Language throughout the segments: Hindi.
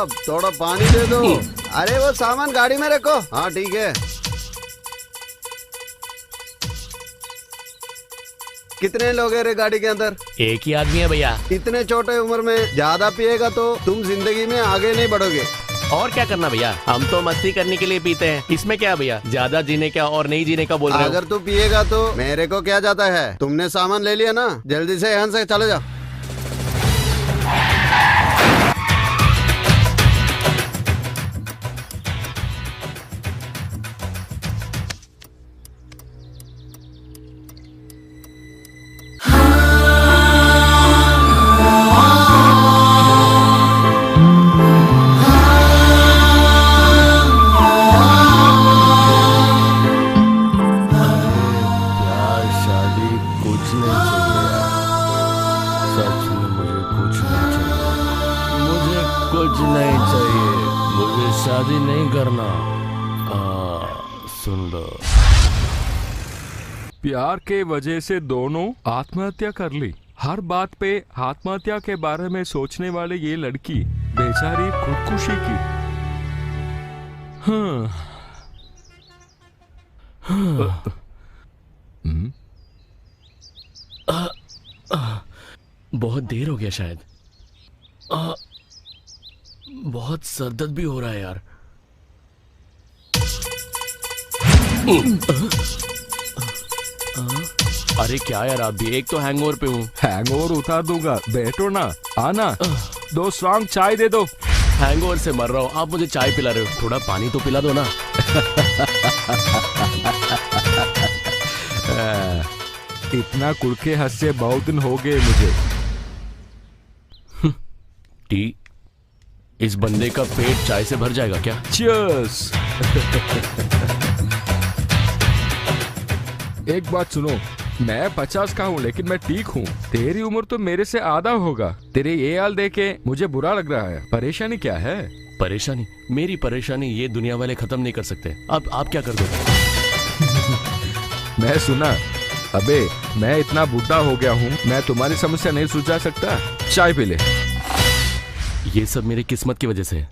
साहब थोड़ा पानी दे दो। अरे वो सामान गाड़ी में रखो। हाँ ठीक है। कितने लोग हैं रे गाड़ी के अंदर? एक ही आदमी है भैया। इतने छोटे उम्र में ज्यादा पिएगा तो तुम जिंदगी में आगे नहीं बढ़ोगे। और क्या करना भैया, हम तो मस्ती करने के लिए पीते हैं, इसमें क्या भैया, ज्यादा जीने का और नहीं जीने का बोल रहे हो? अगर तू पिएगा तो मेरे को क्या जाता है? तुमने सामान ले लिया ना, जल्दी से यहाँ से चले जाओ। शादी नहीं करना। सुन लो, प्यार के वजह से दोनों आत्महत्या कर ली। हर बात पे आत्महत्या के बारे में सोचने वाले ये लड़की बेचारी खुदकुशी की। बहुत देर हो गया शायद। बहुत सरदर्द भी हो रहा है यार। अरे क्या यार, आप भी एक तो हैंगओवर पे हूँ। हैंगओवर उतार दूंगा, बैठो ना। आना, 2 स्ट्रांग चाय दे दो। हैंगओवर से मर रहा हूँ, आप मुझे चाय पिला रहे हो, थोड़ा पानी तो पिला दो ना। इतना कुड़के हंसे बहुत दिन हो गए मुझे। टी, इस बंदे का पेट चाय से भर जाएगा क्या? चीयर्स। एक बात सुनो, मैं 50 का हूँ लेकिन मैं ठीक हूँ। तेरी उम्र तो मेरे से आधा होगा। तेरे ये हाल देखे मुझे बुरा लग रहा है। परेशानी क्या है? परेशानी? मेरी परेशानी ये दुनिया वाले खत्म नहीं कर सकते। अब आप क्या कर दो? मैं सुना, अबे मैं इतना बूढ़ा हो गया हूँ, मैं तुम्हारी समस्या नहीं सुलझा सकता। चाय पी ले। ये सब मेरी किस्मत की वजह से है।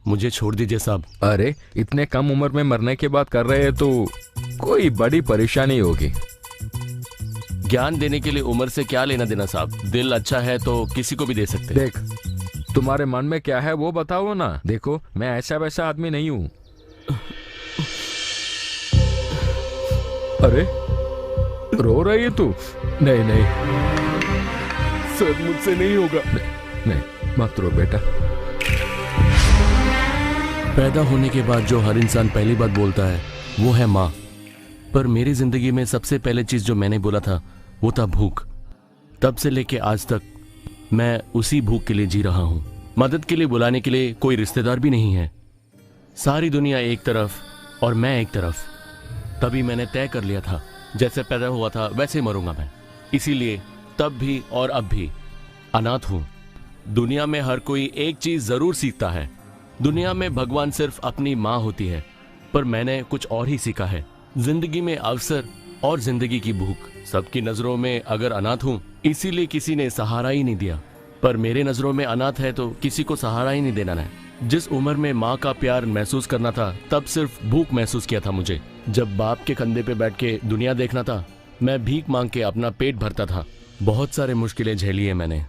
मुझे छोड़ दीजिए साहब। अरे इतने कम उम्र में मरने की बात कर रहे हैं तो कोई बड़ी परेशानी होगी। ज्ञान देने के लिए उम्र से क्या लेना देना साहब। दिल अच्छा है तो किसी को भी दे सकते। देख, तुम्हारे मन में क्या है वो बताओ ना। देखो, मैं ऐसा वैसा आदमी नहीं हूँ। अरे रो रही है तू? नहीं नहीं सर, मुझसे नहीं होगा। नहीं, मत रो बेटा। पैदा होने के बाद जो हर इंसान पहली बात बोलता है वो है माँ। पर मेरी जिंदगी में सबसे पहले चीज जो मैंने बोला था वो था भूख। तब से लेके आज तक मैं उसी भूख के लिए जी रहा हूँ। मदद के लिए बुलाने के लिए कोई रिश्तेदार भी नहीं है। सारी दुनिया एक तरफ और मैं एक तरफ। तभी मैंने तय कर लिया था, जैसे पैदा हुआ था वैसे मरूंगा मैं। इसीलिए तब भी और अब भी अनाथ हूं। दुनिया में हर कोई एक चीज जरूर सीखता है। दुनिया में भगवान सिर्फ अपनी माँ होती है, पर मैंने कुछ और ही सीखा है। जिंदगी में अवसर और जिंदगी की भूख। सबकी नजरों में अगर अनाथ हूं, इसीलिए किसी ने सहारा ही नहीं दिया। पर मेरे नजरों में अनाथ है तो किसी को सहारा ही नहीं देना है। जिस उम्र में माँ का प्यार महसूस करना था, तब सिर्फ भूख महसूस किया था मुझे। जब बाप के कंधे पे बैठ के दुनिया देखना था, मैं भीख मांग के अपना पेट भरता था। बहुत सारे मुश्किलें झेली है मैंने।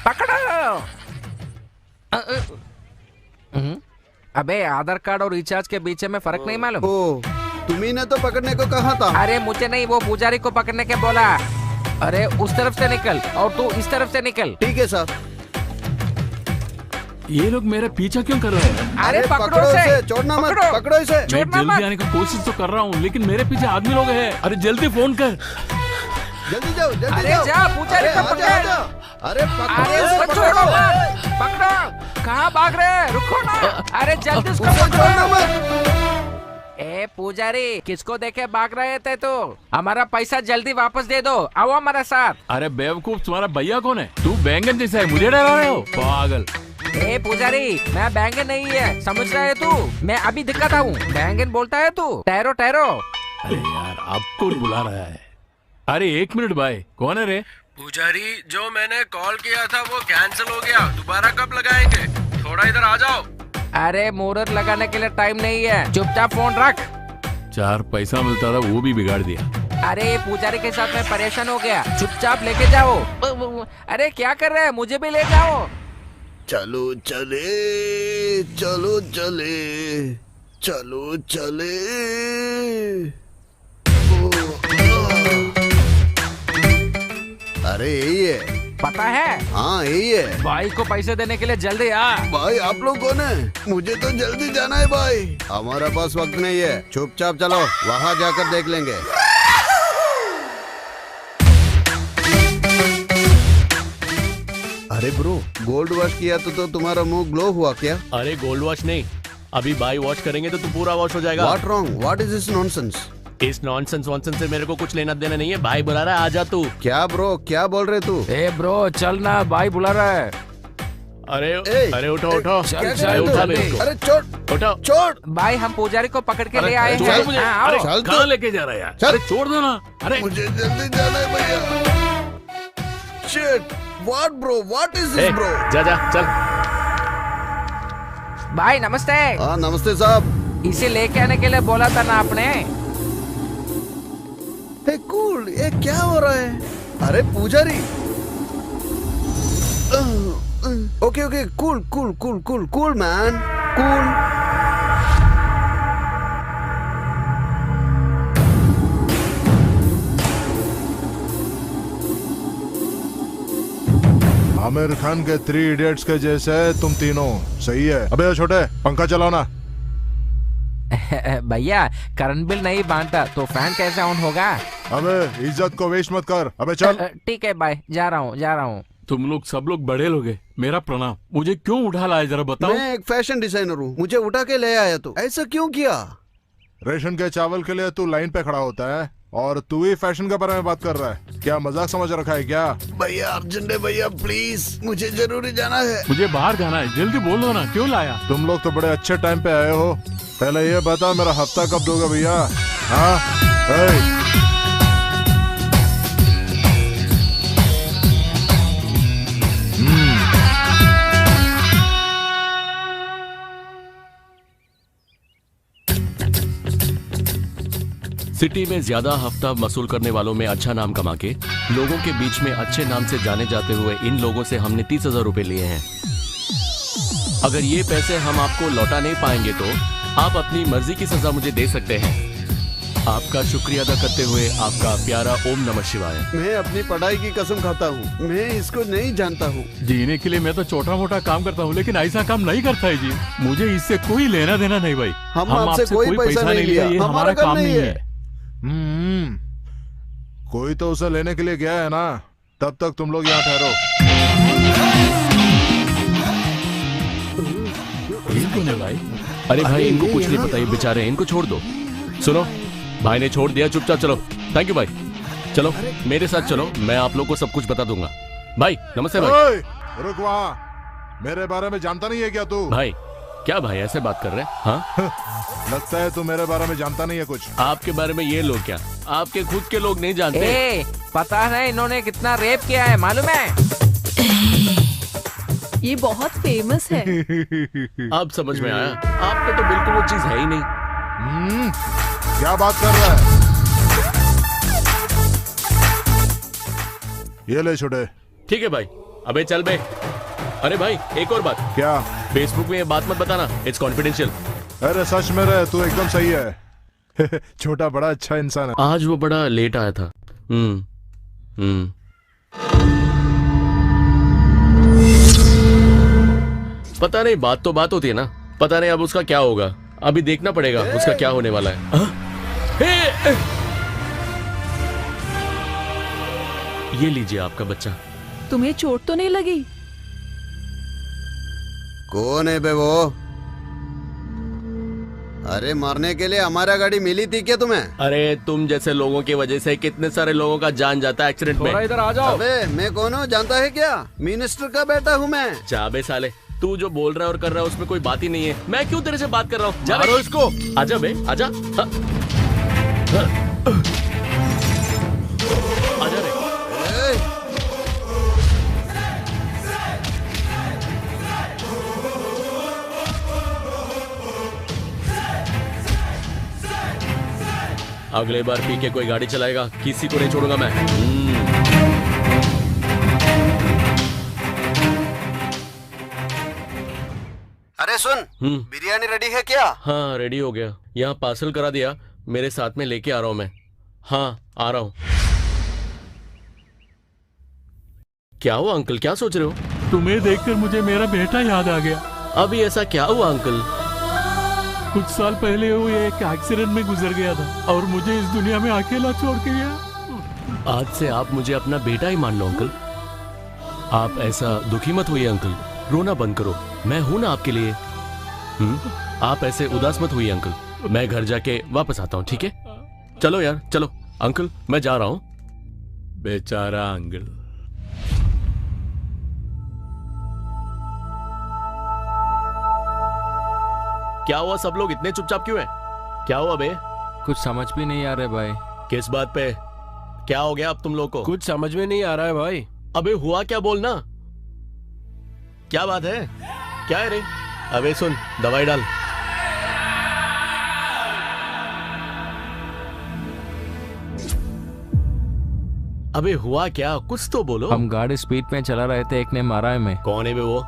पकड़ो। अबे आधार कार्ड और रिचार्ज के बीच में फर्क नहीं मालूम? ओ, तुम्ही ने तो पकड़ने को कहा था। अरे मुझे नहीं, वो पुजारी को पकड़ने के बोला। अरे उस तरफ से निकल और तू इस तरफ से निकल। ठीक है साहब। ये लोग मेरा पीछा क्यों कर रहे हैं? अरे पकड़ो इसे, छोड़ना मत, पकड़ो इसे। मैं जल्दी आने की कोशिश तो कर रहा हूँ, लेकिन मेरे पीछे आदमी लोग हैं। अरे जल्दी फोन कर। जल्दी जाओ, जल्दी अरे जाओ। जा, पुजारी को पकड़। अरे अरे उसको छोड़ो मत, पकड़ो। कहाँ भाग रहे हैं? रुको ना। अरे जल्दी उसको छोड़ना मत। पकड़ो। ए पुजारी, किसको देखे भाग रहे थे तो? हमारा पैसा जल्दी वापस दे दो। आओ हमारे साथ। अरे बेवकूफ, तुम्हारा भैया कौन है? तू बैंगन जैसा है, मुझे डरा रहे हो पागल। ए पुजारी, मैं बैंगन नहीं है, समझ रहे तू? मैं अभी दिखाता हूँ। बैंगन बोलता है तू? ठहरो ठहरो। अरे यार आपको बुला रहा है। अरे 1 मिनट भाई, कौन है रे? पुजारी, जो मैंने कॉल किया था वो कैंसिल हो गया, दोबारा कब लगाएंगे? थोड़ा इधर आ जाओ। अरे मुहूर्त लगाने के लिए टाइम नहीं है, चुपचाप फोन रख। 4 पैसा मिलता था वो भी बिगाड़ दिया। अरे ये पुजारी के साथ मैं परेशान हो गया, चुपचाप लेके जाओ। अरे क्या कर रहे हैं, मुझे भी ले जाओ। चलो चले, चलो चले, चलो चले। अरे यही है। पता है, हाँ यही है। भाई को पैसे देने के लिए जल्दी आ। भाई आप लोग कौन है? मुझे तो जल्दी जाना है भाई, हमारा पास वक्त नहीं है। चुपचाप चलो, वहाँ जाकर देख लेंगे। अरे ब्रो, गोल्ड वॉश किया तो तुम्हारा मुंह ग्लो हुआ क्या? अरे गोल्ड वॉश नहीं, अभी भाई वॉश करेंगे तो तू पूरा वॉश हो जाएगा। What wrong? What is this nonsense? इस नॉनसेंस वॉनसेंस से मेरे को कुछ लेना देना नहीं है। भाई बुला रहा है, आजा तू। क्या ब्रो, क्या बोल रहे तू? ए ब्रो चल ना, भाई बुला रहा है। अरे ए, अरे उठो उठो, चल, क्या चल, कर रहे उठा हो? मेरे को। अरे छोड़ उठो। छोड़। भाई हम पुजारी को पकड़ के ले आए छोड़ हैं। मुझे। हाँ, आओ। अरे, चल कहाँ तो। लेके जा रहा है यार? चल। अरे छोड़ दो ना। अरे मुझे जल्दी जाना है भैया। Shit, what bro, what is a, this bro? जा जा चल। भाई नमस्ते। हाँ नमस्ते साहब। इसे लेके आने के लिए बोला था ना आपने। हे कूल, ये क्या हो रहा है? अरे पुजारी। Okay okay, cool cool cool cool cool man, cool. Aamir Khan के 3 इडियट्स के जैसे है तुम तीनों। सही है। अबे छोटे, पंखा चलाओ ना। भैया करंट बिल नहीं बांधता तो फैन कैसे ऑन होगा? अबे इज्जत को वेस्ट मत कर। अबे चल। ठीक है भाई, जा रहा हूँ जा रहा हूँ। तुम लोग सब लोग बड़े लोग हैं, मेरा प्रणाम। मुझे क्यों उठा लाया जरा बताओ। मैं एक फैशन डिजाइनर हूँ, मुझे उठा के ले आया तो ऐसा क्यों किया? रेशन के चावल के लिए तू लाइन पे खड़ा होता है और तू ही फैशन के बारे में बात कर रहा है? क्या मजाक समझ रखा है क्या? भैया अर्जेंट है भैया, प्लीज मुझे जरूरी जाना है। मुझे बाहर जाना है, जल्दी बोलो ना, क्यों लाया? तुम लोग तो बड़े अच्छे टाइम पे आए हो। पहले ये बता, मेरा हफ्ता कब दोगे भैया? हाँ सिटी में ज्यादा हफ्ता वसूल करने वालों में अच्छा नाम कमा के लोगों के बीच में अच्छे नाम से जाने जाते हुए इन लोगों से हमने 30,000 रुपए लिए हैं। अगर ये पैसे हम आपको लौटा नहीं पाएंगे तो आप अपनी मर्जी की सजा मुझे दे सकते हैं। आपका शुक्रिया अदा करते हुए आपका प्यारा ओम नमः शिवाय। मैं अपनी पढ़ाई की कसम खाता हूँ, मैं इसको नहीं जानता हूँ। जीने के लिए मैं तो छोटा मोटा काम करता हूँ, लेकिन ऐसा काम नहीं करता है जी। मुझे इससे कोई लेना देना नहीं भाई। हम आपसे कोई पैसा नहीं लिया, ये हमारा काम नहीं है। कोई तो उसे लेने के लिए गया है ना। तब तक तुम लोग यहाँ ठहरो। कौन है भाई? अरे भाई इनको कुछ नहीं पता, ये बेचारे हैं, इनको छोड़ दो। सुनो, भाई ने छोड़ दिया, चुपचाप चलो। थैंक यू भाई। चलो मेरे साथ चलो, मैं आप लोग को सब कुछ बता दूंगा। भाई नमस्ते भाई। ओए, रुक वहाँ। मेरे बारे में जानता नहीं है क्या तू? भाई क्या भाई ऐसे बात कर रहे हैं? हाँ लगता है तू मेरे बारे में जानता नहीं है कुछ। आपके बारे में ये लोग क्या, आपके खुद के लोग नहीं जानते? ए, पता है इन्होंने कितना रेप किया है मालूम है? ये बहुत फेमस है। अब समझ में आया, आप पे तो बिल्कुल वो चीज है ही नहीं। क्या बात कर रहा है? ये ले छोटे। ठीक है भाई, अबे चल बे। अरे भाई एक और बात, क्या? फेसबुक में ये बात मत बताना, इट्स कॉन्फिडेंशियल। अरे सच में रहे, तू एकदम सही है। छोटा बड़ा अच्छा इंसान है। आज वो बड़ा लेट आया था। पता नहीं, बात तो बात होती है ना। पता नहीं अब उसका क्या होगा, अभी देखना पड़ेगा उसका क्या होने वाला है। ये लीजिए आपका बच्चा। तुम्हें चोट तो नहीं लगी? कौन है बे वो? अरे मरने के लिए हमारा गाड़ी मिली थी क्या तुम्हें? अरे तुम जैसे लोगों की वजह से कितने सारे लोगों का जान जाता है एक्सीडेंट में। इधर आ जाओ। अबे मैं कौन हूँ जानता है क्या? मिनिस्टर का बेटा हूँ मैं। जाबे साले, तू जो बोल रहा है और कर रहा है उसमें कोई बात ही नहीं है। मैं क्यों तेरे से बात कर रहा हूँ? जा मारो इसको। आजा बे आजा। हाँ। आजा रे। ए, अगले बार पी के कोई गाड़ी चलाएगा किसी को नहीं छोड़ूंगा मैं। अरे सुन, बिरयानी रेडी है क्या? हाँ रेडी हो गया, यहाँ पार्सल करा दिया, मेरे साथ में लेके आ रहा हूँ मैं। हाँ आ रहा हूँ। क्या हुआ अंकल, क्या सोच रहे हो? तुम्हें देखकर मुझे मेरा बेटा याद आ गया। अभी ऐसा क्या हुआ अंकल? कुछ साल पहले वो एक एक्सीडेंट में गुजर गया था और मुझे इस दुनिया में अकेला छोड़ के गया। आज से आप मुझे अपना बेटा ही मान लो अंकल। आप ऐसा दुखी मत होइए अंकल, रोना बंद करो, मैं हूं ना आपके लिए। आप ऐसे उदास मत होइए अंकल, मैं घर जाके वापस आता हूँ, ठीक है? चलो यार चलो अंकल, मैं जा रहा हूँ। बेचारा अंकल। क्या हुआ, सब लोग इतने चुपचाप क्यों हैं? क्या हुआ बे? कुछ समझ भी नहीं आ रहा भाई। किस बात पे? क्या हो गया अब तुम लोग को? कुछ समझ में नहीं आ रहा है भाई। अबे हुआ क्या, बोलना। क्या बात है, क्या है रे? अबे सुन, दवाई डाल। अबे हुआ क्या, कुछ तो बोलो। हम गाड़ी स्पीड में चला रहे थे, एक ने मारा है। मैं कौन है बे वो?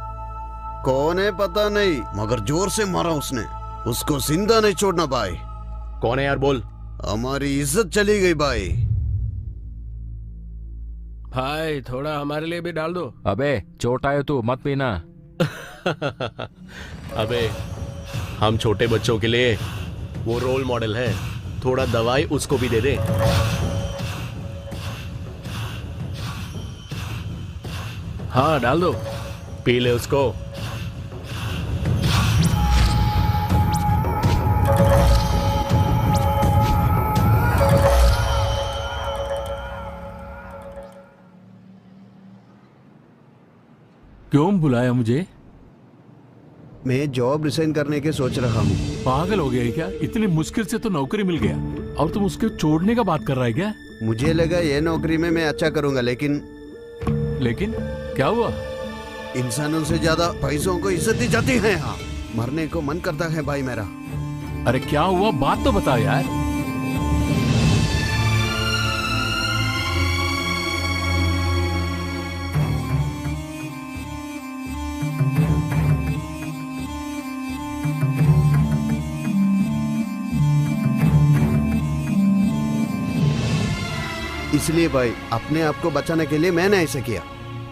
कौन है पता नहीं, मगर जोर से मारा उसने। उसको जिंदा नहीं छोड़ना भाई। कौन है यार, बोल। हमारी इज्जत चली गई भाई। भाई थोड़ा हमारे लिए भी डाल दो। अबे चोट आए तू मत पीना। अबे हम छोटे बच्चों के लिए वो रोल मॉडल है, थोड़ा दवाई उसको भी दे दे। हाँ डाल दो। पी ले उसको। क्यों बुलाया मुझे? मैं जॉब रिजाइन करने के सोच रहा हूँ। पागल हो गया है क्या? इतनी मुश्किल से तो नौकरी मिल गया और तुम उसके छोड़ने का बात कर रहा है क्या? मुझे लगा ये नौकरी में मैं अच्छा करूंगा, लेकिन क्या हुआ? इंसानों से ज्यादा पैसों को इज्जत दी जाती है यहाँ। मरने को मन करता है भाई मेरा। अरे क्या हुआ, बात तो बता यार। इसलिए भाई अपने आप को बचाने के लिए मैंने ऐसा किया।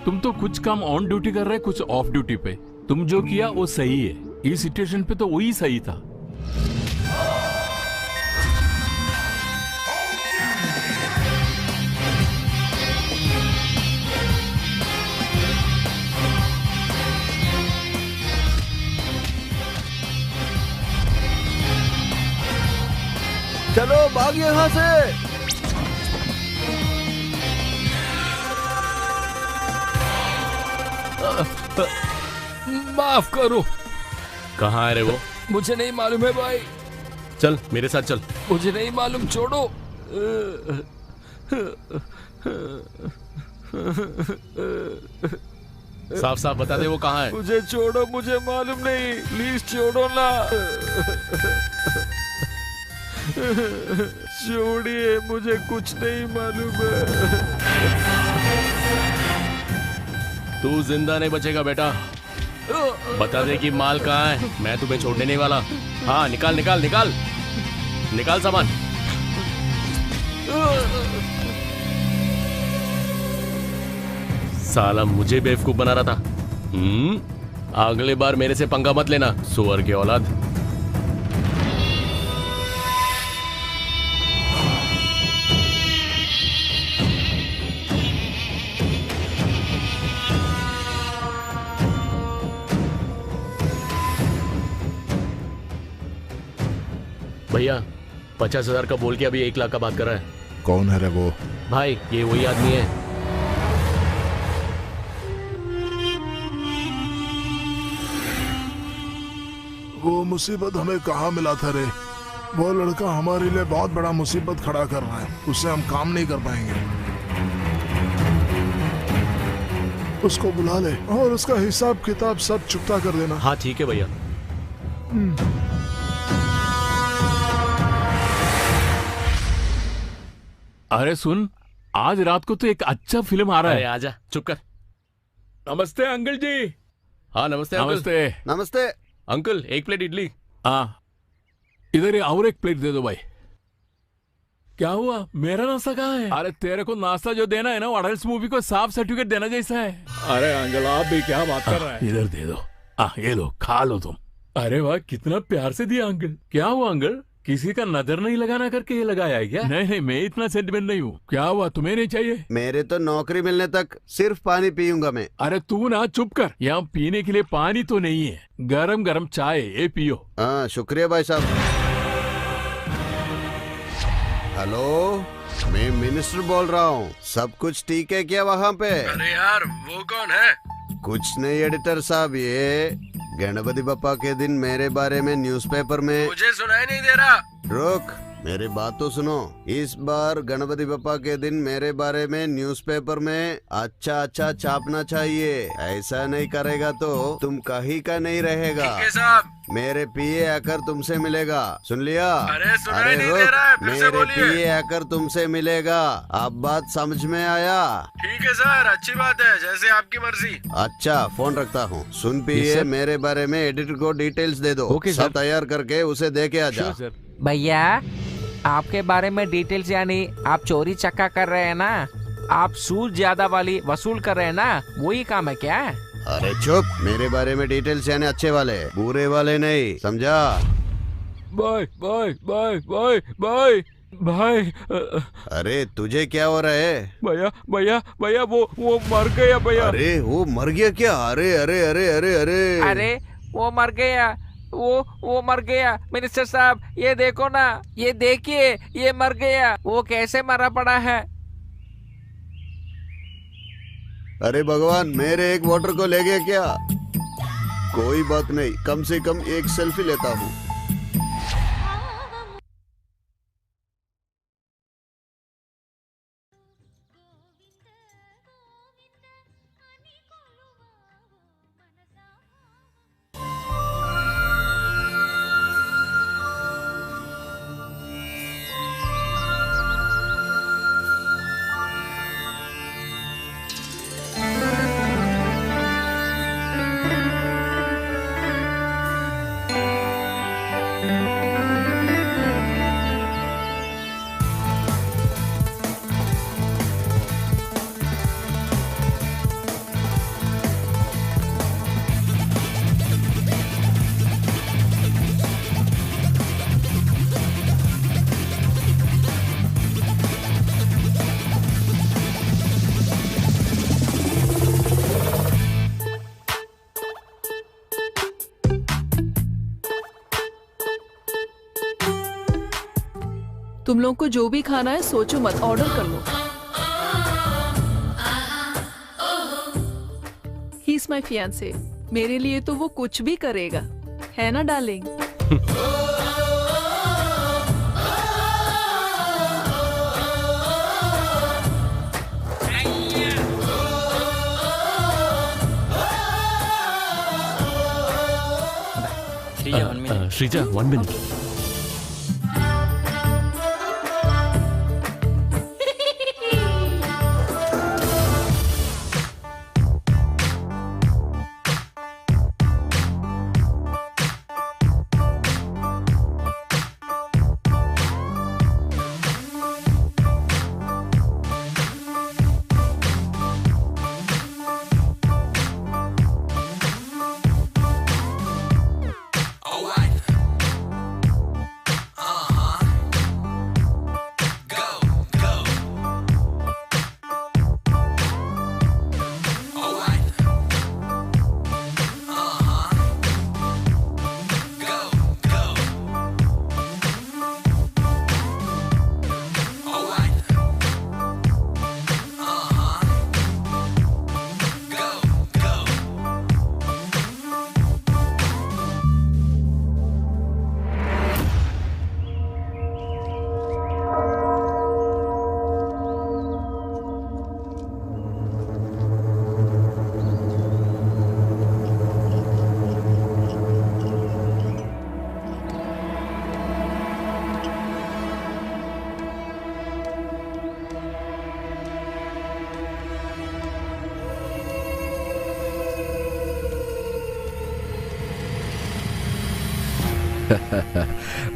तुम तो कुछ काम ऑन ड्यूटी कर रहे, कुछ ऑफ ड्यूटी पे। तुम जो किया वो सही है, इस सिचुएशन पे तो वही सही था। चलो भाग यहाँ से। माफ करो। कहाँ है रे वो? मुझे नहीं मालूम है भाई। चल मेरे साथ चल। मुझे नहीं मालूम, छोड़ो। साफ साफ बता दे वो कहाँ है। मुझे छोड़ो, मुझे मालूम नहीं, प्लीज छोड़ो ना। छोड़िए, मुझे कुछ नहीं मालूम है। तू जिंदा नहीं बचेगा बेटा। बता दे कि माल कहाँ है, मैं तुम्हें छोड़ने नहीं वाला। हाँ निकाल निकाल निकाल निकाल सामान। साला मुझे बेवकूफ बना रहा था। अगले बार मेरे से पंगा मत लेना, सुअर की औलाद। भैया 50,000 का बोल के अभी 1 लाख का बात कर रहा है। कौन है रे वो? भाई ये वही आदमी है। वो मुसीबत हमें कहाँ मिला था रे? वो लड़का हमारे लिए बहुत बड़ा मुसीबत खड़ा कर रहा है, उससे हम काम नहीं कर पाएंगे। उसको बुला ले और उसका हिसाब किताब सब चुकता कर देना। हाँ ठीक है भैया। अरे सुन, आज रात को तो एक अच्छा फिल्म आ रहा अरे है। आजा, चुप कर। नमस्ते अंकल जी। हाँ नमस्ते अंकल। नमस्ते। नमस्ते। अंकल एक प्लेट इडली। हाँ इधर ही और एक प्लेट दे दो भाई। क्या हुआ, मेरा नाश्ता कहाँ है? अरे तेरे को नाश्ता जो देना है ना, वो अडल्ट मूवी को साफ सर्टिफिकेट देना जैसा है। अरे अंकल आप भी क्या बात कर रहे हैं? इधर दे दो। ये लो, खा लो तुम। अरे वाह, कितना प्यार से दिया अंकल। क्या हुआ अंकल, किसी का नजर नहीं लगाना करके ये लगाया है क्या? नहीं नहीं, मैं इतना सेंटिमेंट नहीं हूँ। क्या हुआ, तुम्हें नहीं चाहिए? मेरे तो नौकरी मिलने तक सिर्फ पानी पीऊंगा मैं। अरे तू ना चुप कर। यहाँ पीने के लिए पानी तो नहीं है, गरम गरम चाय, ये पियो। हाँ शुक्रिया भाई साहब। हेलो, मैं मिनिस्टर बोल रहा हूँ। सब कुछ ठीक है क्या वहाँ पे? अरे यार वो कौन है? कुछ नहीं एडिटर साहब, ये गणपति बप्पा के दिन मेरे बारे में न्यूज़पेपर में। मुझे सुनाई नहीं दे रहा। रुक, मेरी बात तो सुनो। इस बार गणपति बप्पा के दिन मेरे बारे में न्यूज़पेपर में अच्छा अच्छा छापना चाहिए। ऐसा नहीं करेगा तो तुम कहीं का नहीं रहेगा। ठीक है साहब। मेरे पीए आकर तुमसे मिलेगा, सुन लिया? अरे सुनाई नहीं दे रहा है, फिर से मेरे बोलिए। पीए आकर तुमसे मिलेगा। अब बात समझ में आया? ठीक है सर, अच्छी बात है, जैसे आपकी मर्जी। अच्छा, फोन रखता हूँ। सुन पीए, मेरे बारे में एडिटर को डिटेल्स दे दो। ओके, सब सर। तैयार करके उसे दे के आ जा। भैया आपके बारे में डिटेल्स, यानी आप चोरी चक्का कर रहे हैं ना, आप सूद ज्यादा वाली वसूल कर रहे हैं ना, वही काम है क्या? अरे चुप, मेरे बारे में डिटेल्स यानी अच्छे वाले, बुरे वाले नहीं, समझा? Bye bye bye bye bye भाई। अरे तुझे क्या हो रहा है? भैया भैया भैया, वो मर गया भैया। अरे वो मर गया क्या? अरे अरे अरे अरे अरे अरे वो मर गया, वो मर गया। मिनिस्टर साहब ये देखो ना, ये देखिए, ये मर गया। वो कैसे मरा पड़ा है? अरे भगवान, मेरे एक वोटर को ले गया क्या? कोई बात नहीं, कम से कम एक सेल्फी लेता हूँ। तुम लोग को जो भी खाना है सोचो मत, ऑर्डर कर लो। ही इज माई फियांसे, मेरे लिए तो वो कुछ भी करेगा, है ना डार्लिंग? श्रीजा 1 मिनट।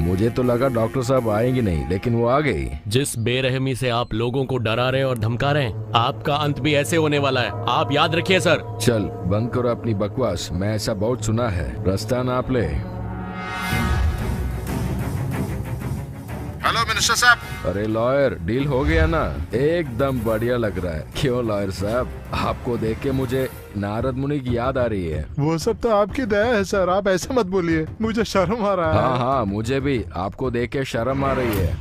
मुझे तो लगा डॉक्टर साहब आएंगे नहीं, लेकिन वो आ गई। जिस बेरहमी से आप लोगों को डरा रहे हैं और धमका रहे हैं, आपका अंत भी ऐसे होने वाला है, आप याद रखिए सर। चल बंद करो अपनी बकवास, मैं ऐसा बहुत सुना है। रास्ता नाप ले। हेलो मिनिस्टर साहब। अरे लॉयर, डील हो गया ना? एकदम बढ़िया लग रहा है। क्यों लॉयर साहब, आपको देख के मुझे नारद मुनि की याद आ रही है। वो सब तो आपकी दया है सर, आप ऐसे मत बोलिए, मुझे शर्म आ रहा है। हाँ हाँ, मुझे भी आपको देख के शर्म आ रही है।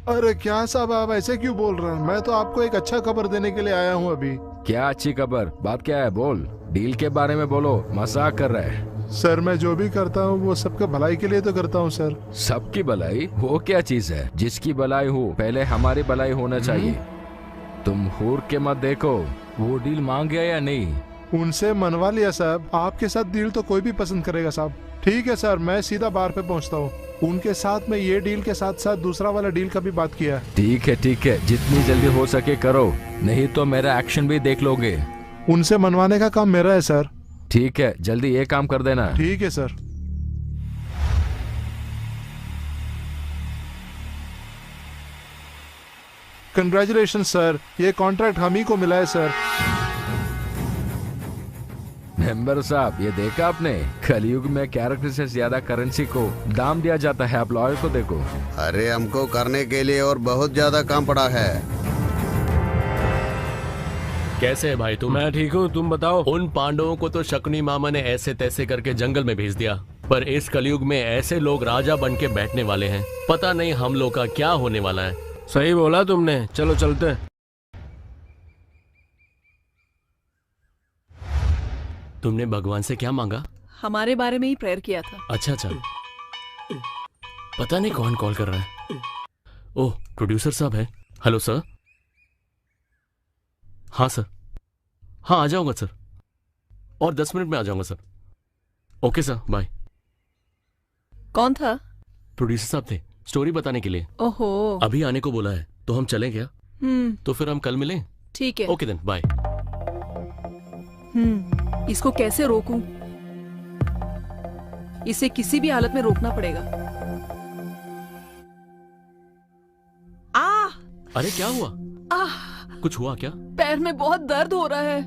अरे क्या साहब, आप ऐसे क्यों बोल रहे हैं? मैं तो आपको एक अच्छा खबर देने के लिए आया हूँ अभी। क्या अच्छी खबर? बात क्या है, बोल। डील के बारे में बोलो, मजाक कर रहा है। सर मैं जो भी करता हूँ वो सबके भलाई के लिए तो करता हूँ सर। सबकी भलाई? वो क्या चीज है? जिसकी भलाई हो पहले हमारी भलाई होना चाहिए। तुम हूर के मत देखो। वो डील मांग गया या नहीं? उनसे मनवा लिया साहब। आपके साथ डील तो कोई भी पसंद करेगा साहब। ठीक है सर, मैं सीधा बार पे पहुँचता हूँ। उनके साथ में ये डील के साथ साथ दूसरा वाला डील का भी बात किया। ठीक है, जितनी जल्दी हो सके करो, नहीं तो मेरा एक्शन भी देख लोगे। उनसे मनवाने का काम मेरा है सर। ठीक है, जल्दी ये काम कर देना। ठीक है सर। कंग्रेचुलेशन सर, ये कॉन्ट्रैक्ट हम ही को मिला है सर। मेंबर साहब, ये देखा आपने? कलयुग में कैरेक्टर से ज्यादा करेंसी को दाम दिया जाता है। आप लॉयर को देखो। अरे हमको करने के लिए और बहुत ज्यादा काम पड़ा है। कैसे है भाई तुम? मैं ठीक हूँ, तुम बताओ। उन पांडवों को तो शकुनी मामा ने ऐसे तैसे करके जंगल में भेज दिया, पर इस कलयुग में ऐसे लोग राजा बन के बैठने वाले हैं। पता नहीं हम लोग का क्या होने वाला है। सही बोला तुमने, चलो चलते। तुमने भगवान से क्या मांगा? हमारे बारे में ही प्रेयर किया था। अच्छा अच्छा, पता नहीं कौन कॉल कर रहा है। ओह, प्रोड्यूसर साहब है। Hello sir. हाँ सर, हाँ आ जाऊंगा सर, और 10 मिनट में आ जाऊंगा सर। Okay sir, bye. कौन था? प्रोड्यूसर साहब थे, स्टोरी बताने के लिए। ओहो, अभी आने को बोला है, तो हम चलें क्या? तो फिर हम कल मिलें। ठीक है। Okay then, bye. इसको कैसे रोकूं? इसे किसी भी हालत में रोकना पड़ेगा। अरे क्या हुआ? कुछ हुआ क्या? पैर में बहुत दर्द हो रहा है।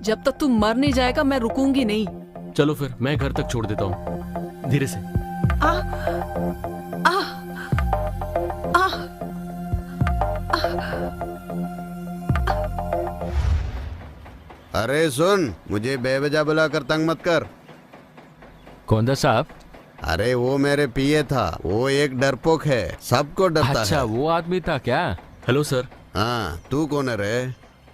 जब तक तू मर नहीं जाएगा मैं रुकूंगी नहीं। चलो फिर मैं घर तक छोड़ देता हूँ, धीरे से। अरे सुन, मुझे बेवजह बुलाकर तंग मत कर। कौन था साहब? अरे वो मेरे पीए था, वो एक डरपोक है, सबको डरता अच्छा, है। वो आदमी था क्या? Hello sir. हाँ, तू कौन है रे?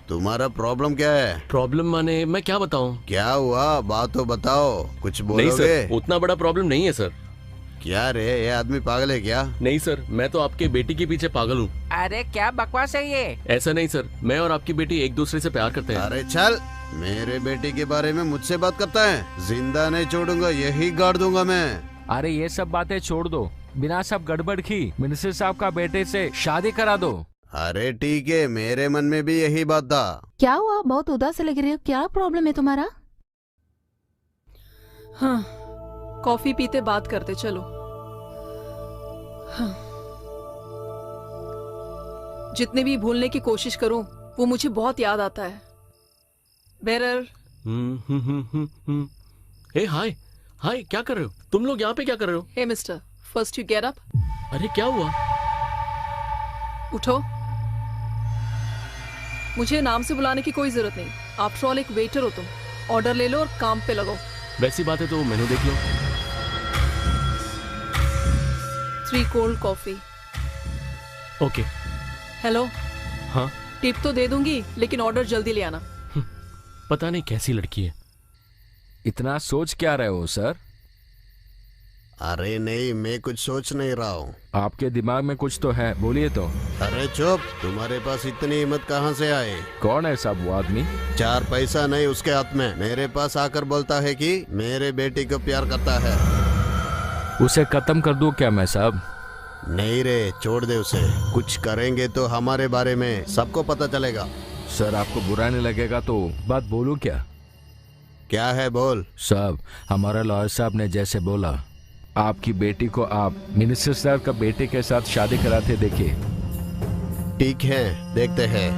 तुम्हारा प्रॉब्लम क्या है? प्रॉब्लम माने मैं क्या बताऊं? क्या हुआ, बात तो बताओ, कुछ नहीं बोलोगे? सर, उतना बड़ा प्रॉब्लम नहीं है सर। क्या रे, ये आदमी पागल है क्या? नहीं सर, मैं तो आपके बेटी के पीछे पागल हूँ। अरे क्या बकवास है ये? ऐसा नहीं सर, मैं और आपकी बेटी एक दूसरे से प्यार करते हैं। अरे चल, मेरे बेटी के बारे में मुझसे बात करता है? जिंदा नहीं छोड़ूंगा, यही गाड़ दूंगा मैं। अरे ये सब बातें छोड़ दो, बिना सब गड़बड़ की मिनिस्टर साहब का बेटे से शादी करा दो। अरे ठीक है, मेरे मन में भी यही बात था। क्या हुआ, बहुत उदास लग रही हो, क्या प्रॉब्लम है तुम्हारा? हाँ, कॉफी पीते बात करते, चलो। हाँ। जितने भी भूलने की कोशिश करूं, वो मुझे बहुत याद आता है। बेरर। हे हाय, हाय, क्या कर रहे हो तुम लोग यहाँ पे? क्या कर रहे हो? Hey mister, first you get up. अरे क्या हुआ? उठो। मुझे नाम से बुलाने की कोई जरूरत नहीं। आफ्टर ऑल एक वेटर हो तुम। ऑर्डर ले लो और काम पे लगो। वैसी बात है तो मेनू देख लो। 3 कोल्ड कॉफी। ओके। हेलो। हाँ। टिप तो दे दूंगी, लेकिन ऑर्डर जल्दी ले आना। पता नहीं कैसी लड़की है। इतना सोच क्या रहे हो सर? अरे नहीं, मैं कुछ सोच नहीं रहा हूँ। आपके दिमाग में कुछ तो है, बोलिए तो। अरे चुप, तुम्हारे पास इतनी हिम्मत कहाँ से आए? कौन है साहब वो आदमी? 4 पैसा नहीं उसके हाथ में, मेरे पास आकर बोलता है कि मेरे बेटी को प्यार करता है। उसे खत्म कर दूं क्या मैं साहब? नहीं रे, छोड़ दे उसे। कुछ करेंगे तो हमारे बारे में सबको पता चलेगा। सर आपको बुरा नहीं लगेगा तो बात बोलूं क्या? क्या है, बोल। साहब, हमारा लॉयर साहब ने जैसे बोला आपकी बेटी को आप मिनिस्टर साहब का बेटे के साथ शादी कराते देखिए। ठीक है, देखते हैं।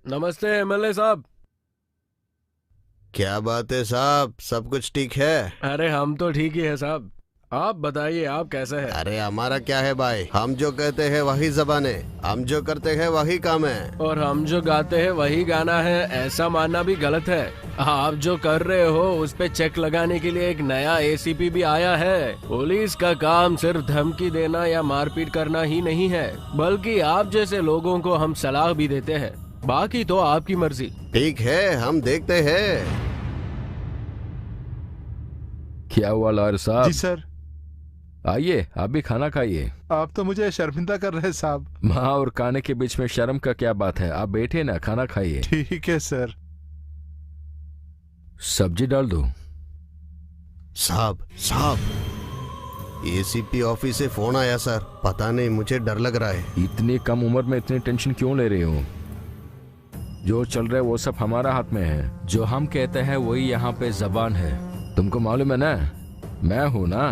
नमस्ते एमएलए साहब। क्या बात है साहब, सब कुछ ठीक है? अरे हम तो ठीक ही है साहब, आप बताइए आप कैसे हैं? अरे हमारा क्या है भाई, हम जो कहते हैं वही जबान है, हम जो करते हैं वही काम है। और हम जो गाते हैं वही गाना है, ऐसा मानना भी गलत है। आप जो कर रहे हो उस पे चेक लगाने के लिए एक नया एसीपी भी आया है। पुलिस का काम सिर्फ धमकी देना या मारपीट करना ही नहीं है, बल्कि आप जैसे लोगों को हम सलाह भी देते हैं। बाकी तो आपकी मर्जी। ठीक है, हम देखते हैं। क्या हुआ लॉयर साहब? जी सर। आइए, आप भी खाना खाइए। आप तो मुझे शर्मिंदा कर रहे हैं साहब। माँ और खाने के बीच में शर्म का क्या बात है? आप बैठे ना, खाना खाइए। ठीक है सर। सब्जी डाल दो। साहब एसीपी ऑफिस से फोन आया सर, पता नहीं, मुझे डर लग रहा है। इतनी कम उम्र में इतनी टेंशन क्यों ले रहे हो? जो चल रहा है वो सब हमारा हाथ में है। जो हम कहते हैं वही यहाँ पे जबान है। तुमको मालूम है ना, मैं हूं ना।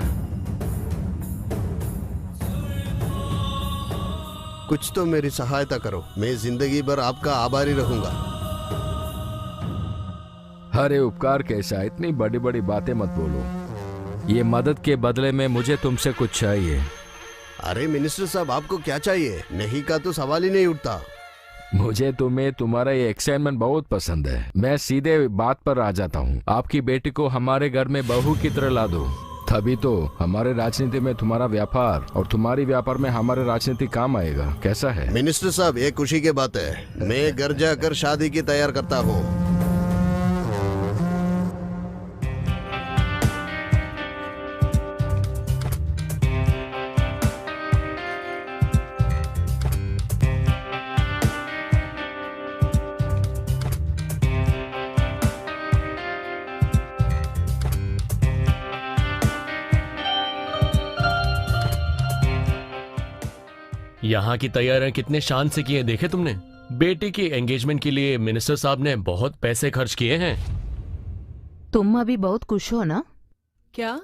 कुछ तो मेरी सहायता करो, मैं जिंदगी भर आपका आभारी रहूंगा। अरे उपकार कैसा, इतनी बड़ी बड़ी बातें मत बोलो। ये मदद के बदले में मुझे तुमसे कुछ चाहिए। अरे मिनिस्टर साहब, आपको क्या चाहिए? नहीं का तो सवाल ही नहीं उठता। मुझे तुम्हारा ये एक्साइटमेंट बहुत पसंद है। मैं सीधे बात पर आ जाता हूँ। आपकी बेटी को हमारे घर में बहू की तरह ला दो, तभी तो हमारे राजनीति में तुम्हारा व्यापार और तुम्हारी व्यापार में हमारे राजनीति काम आएगा। कैसा है? मिनिस्टर साहब, ये खुशी की बात है। मैं घर जाकर शादी की तैयार करता हूँ। यहाँ की तैयारियां कितने शान से की है, देखे तुमने? बेटी की एंगेजमेंट के लिए मिनिस्टर साहब ने बहुत पैसे खर्च किए हैं। तुम अभी बहुत खुश हो ना? क्या?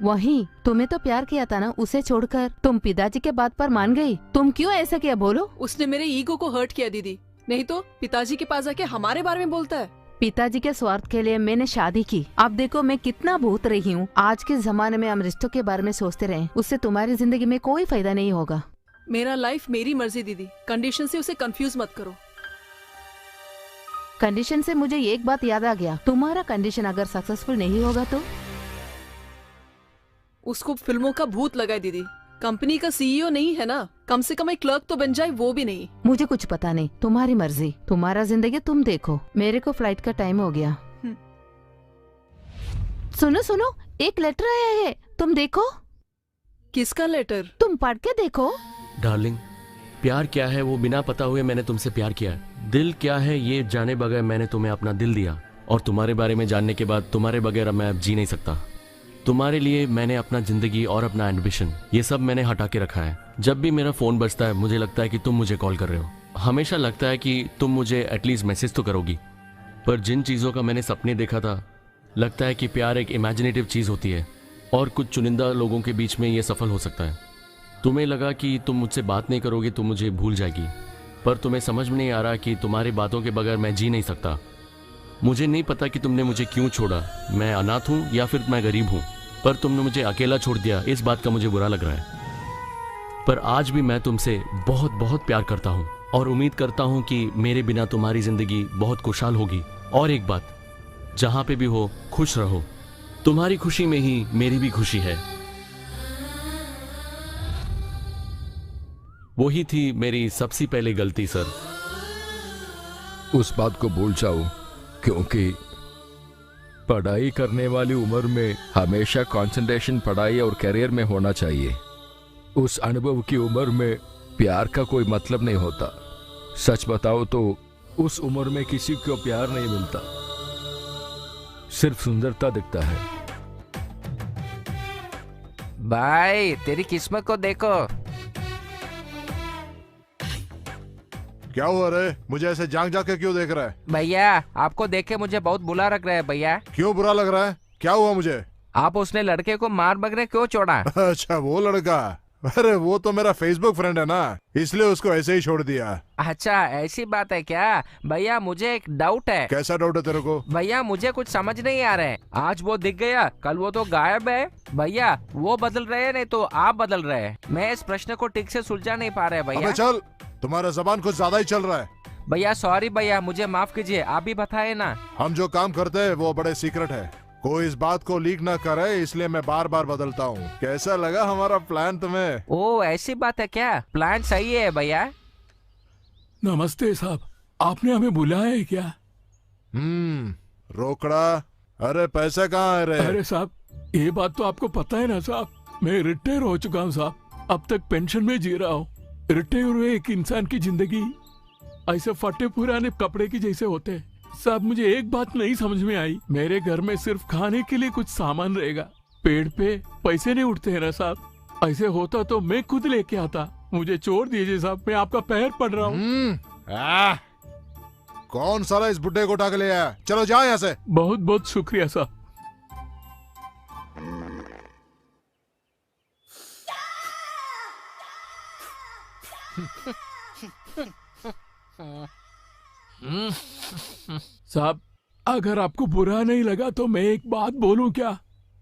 वही, तुम्हें तो प्यार किया था ना, उसे छोड़कर तुम पिताजी के बात पर मान गई। तुम क्यों ऐसा किया बोलो? उसने मेरे ईगो को हर्ट किया दीदी, नहीं तो पिताजी के पास आके हमारे बारे में बोलता है। पिताजी के स्वार्थ के लिए मैंने शादी की। अब देखो मैं कितना भूत रही हूँ। आज के जमाने में हम रिश्तों के बारे में सोचते रहे, उससे तुम्हारी जिंदगी में कोई फायदा नहीं होगा। मेरा लाइफ मेरी मर्जी दीदी, कंडीशन से उसे कंफ्यूज मत करो। कंडीशन से मुझे एक बात याद आ गया, तुम्हारा कंडीशन अगर सक्सेसफुल नहीं होगा तो? उसको फिल्मों का भूत लगा है दीदी। कंपनी का सीईओ नहीं है ना, कम से कम एक क्लर्क तो बन जाए, वो भी नहीं। मुझे कुछ पता नहीं, तुम्हारी मर्जी, तुम्हारा जिंदगी तुम देखो। मेरे को फ्लाइट का टाइम हो गया। सुनो सुनो, एक लेटर आया है, तुम देखो। किसका लेटर? तुम पढ़ के देखो। डार्लिंग, प्यार क्या है वो बिना पता हुए मैंने तुमसे प्यार किया है। दिल क्या है ये जाने बगैर मैंने तुम्हें अपना दिल दिया, और तुम्हारे बारे में जानने के बाद तुम्हारे बगैर मैं अब जी नहीं सकता। तुम्हारे लिए मैंने अपना जिंदगी और अपना एम्बिशन ये सब मैंने हटा के रखा है। जब भी मेरा फोन बजता है मुझे लगता है कि तुम मुझे कॉल कर रहे हो। हमेशा लगता है कि तुम मुझे एटलीस्ट मैसेज तो करोगी, पर जिन चीज़ों का मैंने सपने देखा था, लगता है कि प्यार एक इमेजिनेटिव चीज़ होती है और कुछ चुनिंदा लोगों के बीच में ये सफल हो सकता है। तुम्हें लगा कि तुम मुझसे बात नहीं करोगे तो मुझे भूल जाएगी, पर तुम्हें समझ में नहीं आ रहा कि तुम्हारी बातों के बगैर मैं जी नहीं सकता। मुझे नहीं पता कि तुमने मुझे क्यों छोड़ा, मैं अनाथ हूँ या फिर मैं गरीब हूँ, पर तुमने मुझे अकेला छोड़ दिया, इस बात का मुझे बुरा लग रहा है। पर आज भी मैं तुमसे बहुत बहुत प्यार करता हूँ और उम्मीद करता हूँ कि मेरे बिना तुम्हारी जिंदगी बहुत खुशहाल होगी। और एक बात, जहाँ पे भी हो खुश रहो, तुम्हारी खुशी में ही मेरी भी खुशी है। वही थी मेरी सबसे पहली गलती सर। उस बात को भूल जाओ, क्योंकि पढ़ाई करने वाली उम्र में हमेशा कंसंट्रेशन पढ़ाई और करियर में होना चाहिए। उस अनुभव की उम्र में प्यार का कोई मतलब नहीं होता। सच बताओ तो उस उम्र में किसी को प्यार नहीं मिलता, सिर्फ सुंदरता दिखता है। भाई तेरी किस्मत को देखो। क्या हुआ रे? मुझे ऐसे जाग जाके क्यों देख रहा है? भैया आपको देख के मुझे बहुत बुरा लग रहा है भैया। क्यों बुरा लग रहा है? क्या हुआ मुझे? आप उसने लड़के को मार बगरे क्यों छोड़ा? अच्छा वो लड़का, अरे वो तो मेरा फेसबुक फ्रेंड है ना, इसलिए उसको ऐसे ही छोड़ दिया। अच्छा ऐसी बात है क्या? भैया मुझे एक डाउट है। कैसा डाउट है तेरे को? भैया मुझे कुछ समझ नहीं आ रहा है। आज वो दिख गया, कल वो तो गायब है। भैया वो बदल रहे हैं नहीं तो आप बदल रहे हैं। मैं इस प्रश्न को ठीक से सुलझा नहीं पा रहे भैया। अबे चल, तुम्हारा जबान कुछ ज्यादा ही चल रहा है। भैया सॉरी भैया, मुझे माफ कीजिए, आप भी बताए ना। हम जो काम करते हैं वो बड़े सीक्रेट है, कोई इस बात को लीक ना करे, इसलिए मैं बार बार बदलता हूँ। कैसा लगा हमारा प्लान तुम्हें? ओ ऐसी बात है क्या? प्लान सही है भैया। नमस्ते साहब, आपने हमें बुलाया है क्या? रोकड़ा। अरे पैसे कहाँ है रे? अरे साहब ये बात तो आपको पता है ना साहब, मैं रिटायर हो चुका हूँ साहब, अब तक पेंशन में जी रहा हूँ। रिटायर हुए एक इंसान की जिंदगी ऐसे फटे पुराने कपड़े की जैसे होते हैं साहब। मुझे एक बात नहीं समझ में आई, मेरे घर में सिर्फ खाने के लिए कुछ सामान रहेगा, पेड़ पे पैसे नहीं उठते हैं ना साहब। ऐसे होता तो मैं खुद लेके आता। मुझे छोड़ दीजिए साहब, मैं आपका पैर पड़ रहा हूँ। कौन साला इस बुड्ढे को उठा के ले आया? चलो जाओ यहाँ से। बहुत बहुत शुक्रिया साहब। साहब अगर आपको बुरा नहीं लगा तो मैं एक बात बोलूं क्या?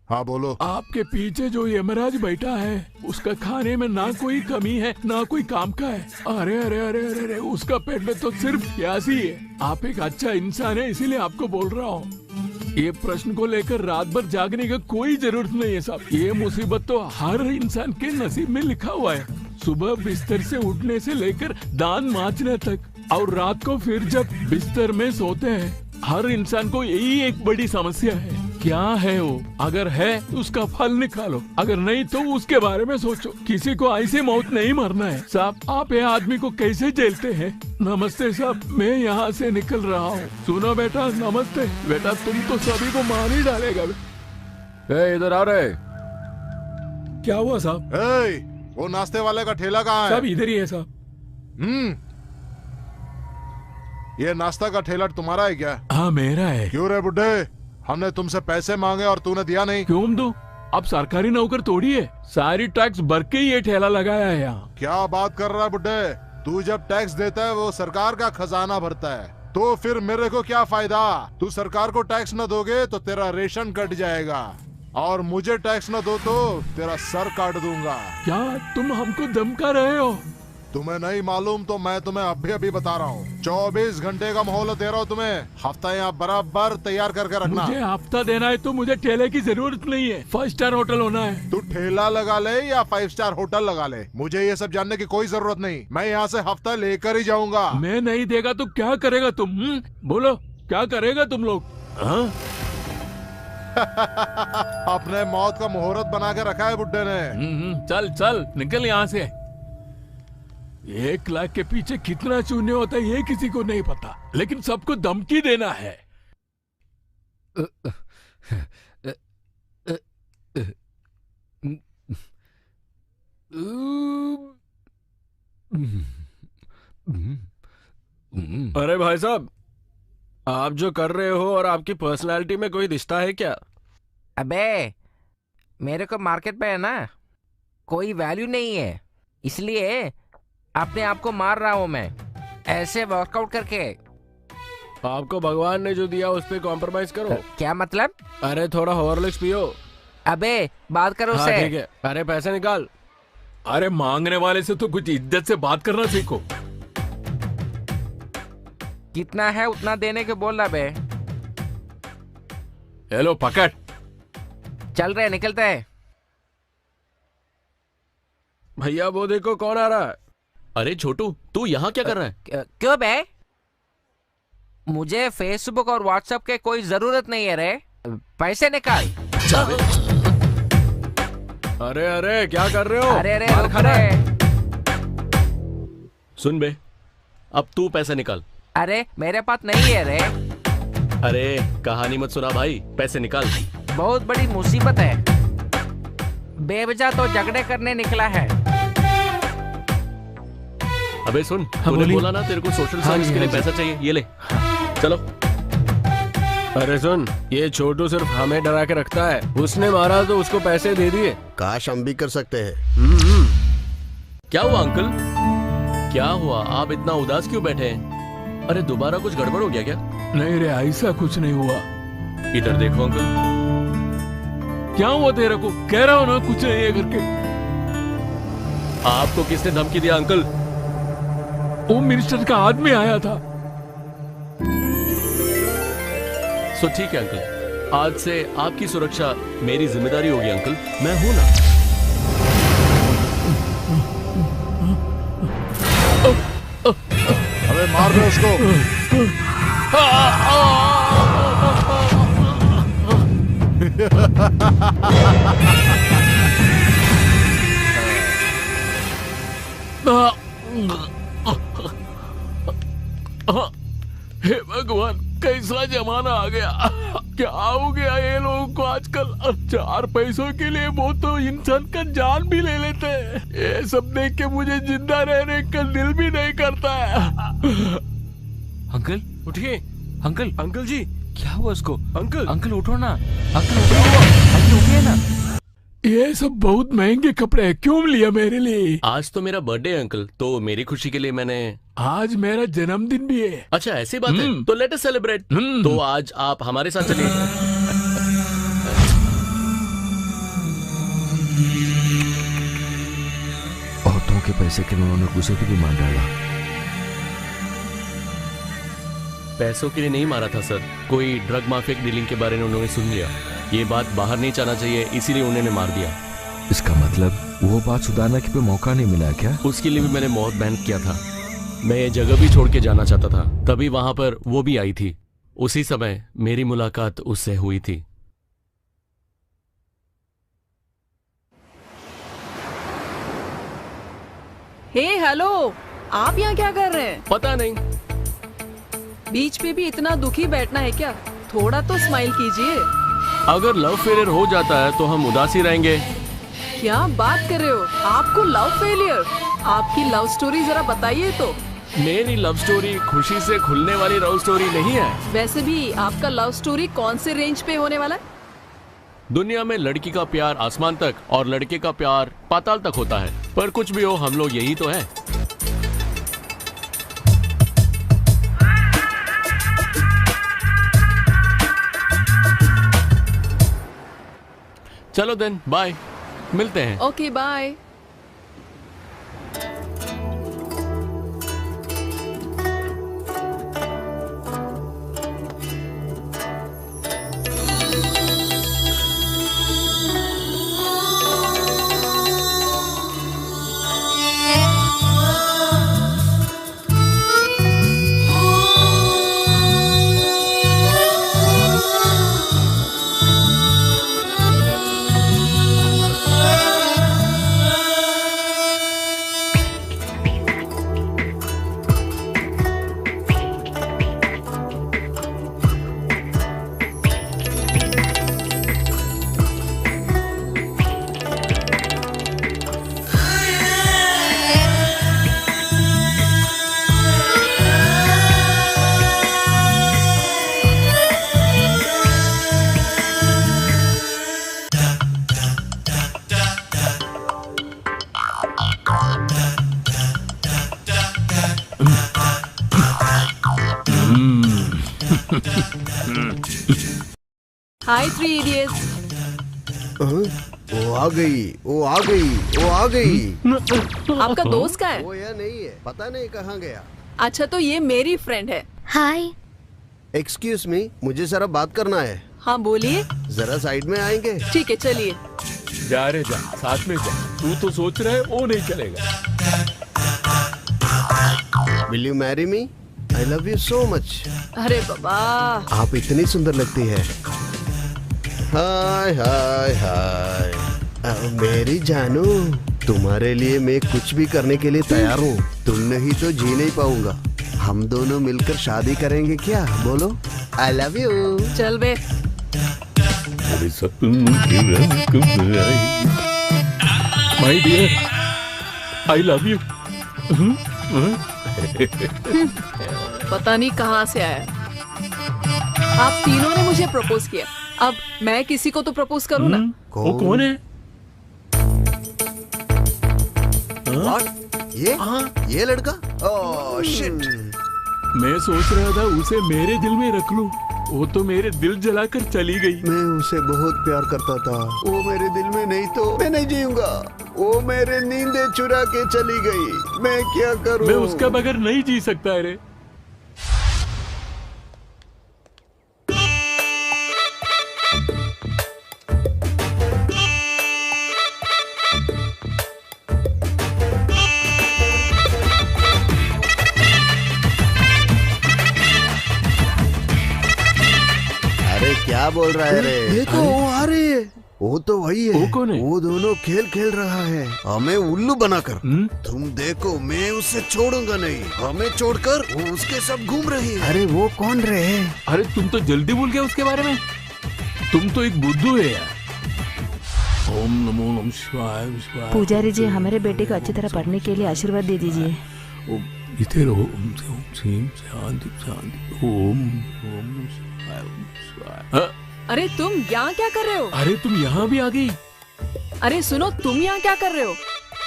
हाँ बोलो। आपके पीछे जो यमराज बैठा है उसका खाने में ना कोई कमी है ना कोई काम का है। अरे अरे अरे अरे, अरे उसका पेट में तो सिर्फ प्यासी है। आप एक अच्छा इंसान है इसीलिए आपको बोल रहा हूँ। ये प्रश्न को लेकर रात भर जागने का कोई जरूरत नहीं है साहब। ये मुसीबत तो हर इंसान के नसीब में लिखा हुआ है। सुबह बिस्तर से उठने से लेकर दांत मांजने तक और रात को फिर जब बिस्तर में सोते हैं, हर इंसान को यही एक बड़ी समस्या है। क्या है वो? अगर है उसका फल निकालो, अगर नहीं तो उसके बारे में सोचो। किसी को ऐसे मौत नहीं मरना है साहब। आप ये आदमी को कैसे झेलते हैं? नमस्ते साहब, मैं यहाँ से निकल रहा हूँ। सुनो बेटा, नमस्ते बेटा, तुम तो सभी को मार ही डालेगा। इधर आ रहे। क्या हुआ साहब? वो नाश्ते वाले का ठेला कहाँ है? साहब इधर ही है साहब। ये नाश्ता का ठेला तुम्हारा है क्या? हाँ मेरा है। क्यों रे बुड्ढे, हमने तुमसे पैसे मांगे और तूने दिया नहीं। क्यों दूं? अब सरकारी नौकर थोड़ी है, सारी टैक्स भर के ये ठेला लगाया है यहाँ। क्या बात कर रहा है बुड्ढे? तू जब टैक्स देता है वो सरकार का खजाना भरता है, तो फिर मेरे को क्या फायदा? तू सरकार को टैक्स न दोगे तो तेरा रेशन कट जाएगा, और मुझे टैक्स न दो तो तेरा सर काट दूंगा। क्या तुम हमको धमका रहे हो? तुम्हें नहीं मालूम तो मैं तुम्हें अभी अभी बता रहा हूँ। 24 घंटे का मोहलत दे रहा हूँ तुम्हें। हफ्ता यहाँ बराबर तैयार करके रखना। मुझे हफ्ता देना है तो मुझे ठेले की जरूरत नहीं है, 5 स्टार होटल होना है। तू ठेला लगा ले या 5 स्टार होटल लगा ले, मुझे ये सब जानने की कोई जरूरत नहीं। मैं यहाँ से हफ्ता लेकर ही जाऊंगा। मैं नहीं देगा तो क्या करेगा तुम? बोलो क्या करेगा तुम लोग? अपने मौत का मुहूर्त बना के रखा है बुड्ढे ने। चल चल निकल यहाँ से। 1 लाख के पीछे कितना चूने होता है ये किसी को नहीं पता, लेकिन सबको धमकी देना है। अरे भाई साहब, आप जो कर रहे हो और आपकी पर्सनालिटी में कोई रिश्ता है क्या? अबे मेरे को मार्केट पे है ना कोई वैल्यू नहीं है, इसलिए अपने आप को मार रहा हूँ मैं ऐसे वर्कआउट करके। आपको भगवान ने जो दिया उस पे कॉम्प्रोमाइज करो। क्या मतलब? अरे थोड़ा हॉर्लिक्स पियो। अबे बात करो हाँ, उससे। ठीक है। अरे पैसे निकाल। अरे मांगने वाले से तो कुछ इज्जत से बात करना सीखो। कितना है उतना देने के बोल रहा बे। हेलो पकड़। चल रहे निकलते हैं। भैया वो देखो कौन आ रहा है। अरे छोटू तू यहाँ क्या कर रहा है? क्यों बे? मुझे फेसबुक और व्हाट्सएप के कोई जरूरत नहीं है रे, पैसे निकाल। अरे अरे क्या कर रहे हो? अरे अरे रुक रे। सुन बे, अब तू पैसे निकाल। अरे मेरे पास नहीं है रे। अरे कहानी मत सुना भाई, पैसे निकाल। बहुत बड़ी मुसीबत है, बेवजह तो झगड़े करने निकला है। अबे सुन, हाँ, तूने बोलिए। बोला ना तेरे को सोशल हाँ सर्विस जी, के लिए हाँ जी। पैसा चाहिए, ये ले। चलो। अरे सुन, ये छोटू सिर्फ हमें डरा के रखता है। उसने मारा तो उसको पैसे दे दिए। काश हम भी कर सकते हैं। क्या हुआ अंकल? क्या हुआ, आप इतना उदास क्यों बैठे हैं? अरे दोबारा कुछ गड़बड़ हो गया क्या? नहीं रे, ऐसा कुछ नहीं हुआ। इधर देखो अंकल। क्या हुआ तेरे को? कह रहा हो ना कुछ नहीं है करके। आपको किसने धमकी दिया अंकल? होम मिनिस्टर का आदमी आया था। सो ठीक है अंकल, आज से आपकी सुरक्षा मेरी जिम्मेदारी होगी अंकल, मैं हूं ना। अबे मार दो उसको। हे भगवान, कैसा जमाना आ गया। क्या हो गया ये लोगों को आजकल? 4 पैसों के लिए वो तो इंसान का जान भी ले लेते हैं। ये सब देख के मुझे जिंदा रहने का दिल भी नहीं करता है। अंकल उठिए। अंकल अंकल जी, क्या हुआ उसको? अंकल अंकल उठो ना, अंकल उठो, अंकल उठिए ना। ये सब बहुत महंगे कपड़े हैं, क्यों लिया मेरे लिए? आज तो मेरा बर्थडे है अंकल, तो मेरी खुशी के लिए मैंने। आज मेरा जन्मदिन भी है। अच्छा ऐसी बात है, तो लेट अस सेलिब्रेट। तो आज आप हमारे साथ चलिए। औरतों के पैसे के लिए उन्होंने गुस्से भी मार डाला। पैसों के लिए नहीं मारा था सर, कोई ड्रग माफिया की डीलिंग के बारे में उन्होंने सुन लिया। ये बात बाहर नहीं जाना चाहिए, इसीलिए उन्होंने मार दिया। इसका मतलब वो बात सुधारने के लिए मौका नहीं मिला क्या? उसके लिए भी मैंने मौत बैन किया था। मैं ये जगह भी छोड़ के जाना चाहता था, तभी वहां पर वो भी आई थी। उसी समय मेरी मुलाकात उससे हुई थी। हे हेलो, आप यहाँ क्या कर रहे हैं? पता नहीं। बीच पे भी इतना दुखी बैठना है क्या? थोड़ा तो स्माइल कीजिए। अगर लव फेलियर हो जाता है तो हम उदास ही रहेंगे। क्या बात कर रहे हो? आपको लव फेलियर? आपकी लव स्टोरी जरा बताइए तो। मेरी लव स्टोरी खुशी से खुलने वाली लव स्टोरी नहीं है। वैसे भी आपका लव स्टोरी कौन से रेंज पे होने वाला है? दुनिया में लड़की का प्यार आसमान तक और लड़के का प्यार पाताल तक होता है, पर कुछ भी हो हम लोग यही तो है। चलो देन, बाय, मिलते हैं। Okay bye. Hi Three Idiots. वो आ गई, वो आ गई, वो आ गई। आपका दोस्त का है? वो यह नहीं है, पता नहीं कहाँ गया। अच्छा तो ये मेरी फ्रेंड है। हाय। एक्सक्यूज मी, मुझे जरा बात करना है। हाँ बोलिए। जरा साइड में आएंगे? ठीक है चलिए। जा रे जा, साथ में जा। तू तो सोच रहा है वो नहीं चलेगा। Will you marry me? I love you so much. अरे बाबा, आप इतनी सुंदर लगती है। हाय हाय हाय, मेरी जानू, तुम्हारे लिए मैं कुछ भी करने के लिए तैयार हूँ। तुम नहीं तो जी नहीं पाऊंगा। हम दोनों मिलकर शादी करेंगे क्या? बोलो, आई लव यू। चल बे। My dear, I love you. पता नहीं कहाँ से आया। आप तीनों ने मुझे प्रपोज किया, अब मैं किसी को तो प्रपोज करूँ ना। वो कौन है? ये लड़का? Oh shit. मैं सोच रहा था उसे मेरे दिल में रख लूं, वो तो मेरे दिल जलाकर चली गई। मैं उसे बहुत प्यार करता था, वो मेरे दिल में नहीं तो मैं नहीं जीऊंगा। वो मेरे नींदें चुरा के चली गई, मैं क्या करूं? मैं उसका बगैर नहीं जी सकता। अरे क्या बोल रहा है रे? देखो वो आ रही है, वो तो वही है। वो कौन है? वो दोनों खेल खेल रहा है हमें उल्लू बनाकर। तुम देखो मैं उसे छोड़ूंगा नहीं, हमें छोड़कर वो उसके सब घूम रही है। अरे वो कौन रहे? अरे तुम तो जल्दी भूल गए उसके बारे में, तुम तो एक बुद्धू है यार। ओम नमो नमः शिवाय शिवाय। पुजारी जी, हमारे बेटे को अच्छी तरह पढ़ने के लिए आशीर्वाद दे दीजिए। इधर ओम शांति शांति। ओम ओम नमः शिवाय ओम शिवाय। अरे तुम यहाँ क्या कर रहे हो? अरे तुम यहाँ भी आ गई? अरे सुनो, तुम यहाँ क्या कर रहे हो?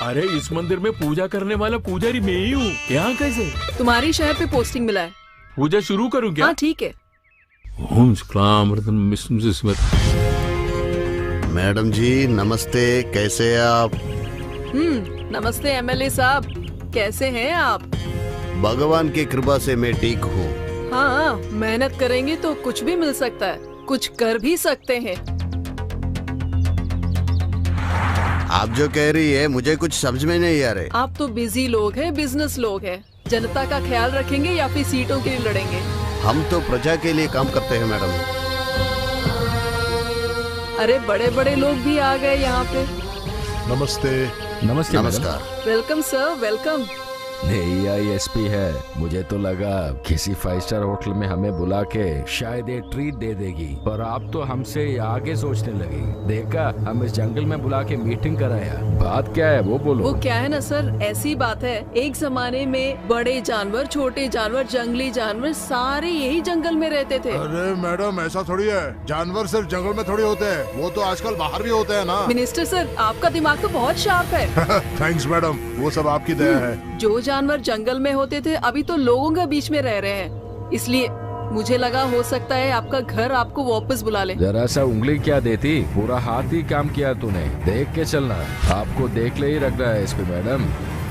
अरे इस मंदिर में पूजा करने वाला पुजारी मैं ही हूँ। यहाँ कैसे? तुम्हारी शहर पे पोस्टिंग मिला है। पूजा शुरू करूँ क्या? हाँ ठीक है। ओम शुक्लांबरधरम विष्णु स्मृत। मैडम जी नमस्ते, कैसे हैं आप? नमस्ते एमएलए साहब, कैसे हैं आप? भगवान की कृपा से मैं ठीक हूँ। हाँ, मेहनत करेंगे तो कुछ भी मिल सकता है, कुछ कर भी सकते हैं। आप जो कह रही है मुझे कुछ समझ में नहीं आ रहे। आप तो बिजी लोग हैं, बिजनेस लोग हैं। जनता का ख्याल रखेंगे या फिर सीटों के लिए लड़ेंगे? हम तो प्रजा के लिए काम करते हैं मैडम। अरे बड़े बड़े लोग भी आ गए यहाँ पे। नमस्ते। नमस्ते। नमस्कार। Welcome sir, welcome. AISP है, मुझे तो लगा किसी 5 स्टार होटल में हमें बुला के शायद ये ट्रीट दे देगी, पर आप तो हमसे आगे सोचने लगी। देखा, हम इस जंगल में बुला के मीटिंग कराया। बात क्या है वो बोलो। वो क्या है ना सर, ऐसी बात है, एक जमाने में बड़े जानवर, छोटे जानवर, जंगली जानवर सारे यही जंगल में रहते थे। अरे मैडम ऐसा थोड़ी है, जानवर सिर्फ जंगल में थोड़ी होते हैं, वो तो आजकल बाहर भी होते हैं ना। मिनिस्टर सर, आपका दिमाग तो बहुत शार्प है। थैंक्स मैडम, वो सब आपकी दया है। जो जानवर जंगल में होते थे अभी तो लोगों के बीच में रह रहे हैं, इसलिए मुझे लगा हो सकता है आपका घर आपको वापस बुला ले। जरा सा उंगली क्या देती, पूरा हाथ ही काम किया तूने। देख के चलना, आपको देख ले ही रख रहा है एसपी मैडम।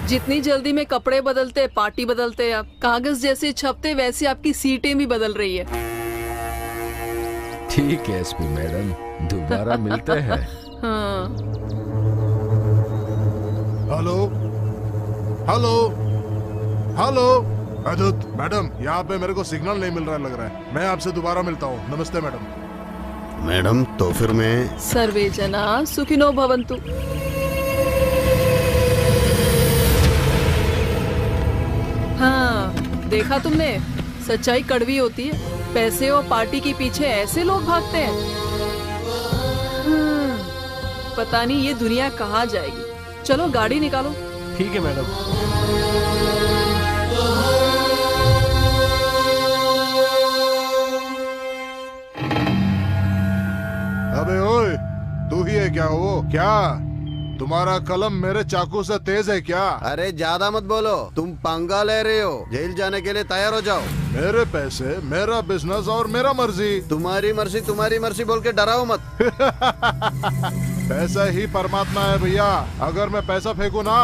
जितनी जल्दी में कपड़े बदलते, पार्टी बदलते, आप कागज जैसे छपते, वैसे आपकी सीटें भी बदल रही है। ठीक है एसपी मैडम, दोबारा मिलते हैं। हाँ। Hello hello hello. अदुत मैडम, यहाँ पे मेरे को सिग्नल नहीं मिल रहा लग रहा है, मैं आपसे दोबारा मिलता हूँ। नमस्ते मैडम। मैडम तो फिर मैं। सर्वे जना सुखिनो भवन्तु। हाँ, देखा तुमने, सच्चाई कड़वी होती है। पैसे और पार्टी के पीछे ऐसे लोग भागते हैं। पता नहीं ये दुनिया कहाँ जाएगी। चलो गाड़ी निकालो। ठीक है मैडम। अबे ओए, तू ही है क्या? वो क्या तुम्हारा कलम मेरे चाकू से तेज है क्या? अरे ज्यादा मत बोलो, तुम पंगा ले रहे हो। जेल जाने के लिए तैयार हो जाओ। मेरे पैसे, मेरा बिजनेस और मेरा मर्जी। तुम्हारी मर्जी बोल के डराओ मत। पैसा ही परमात्मा है भैया। अगर मैं पैसा फेंकू ना,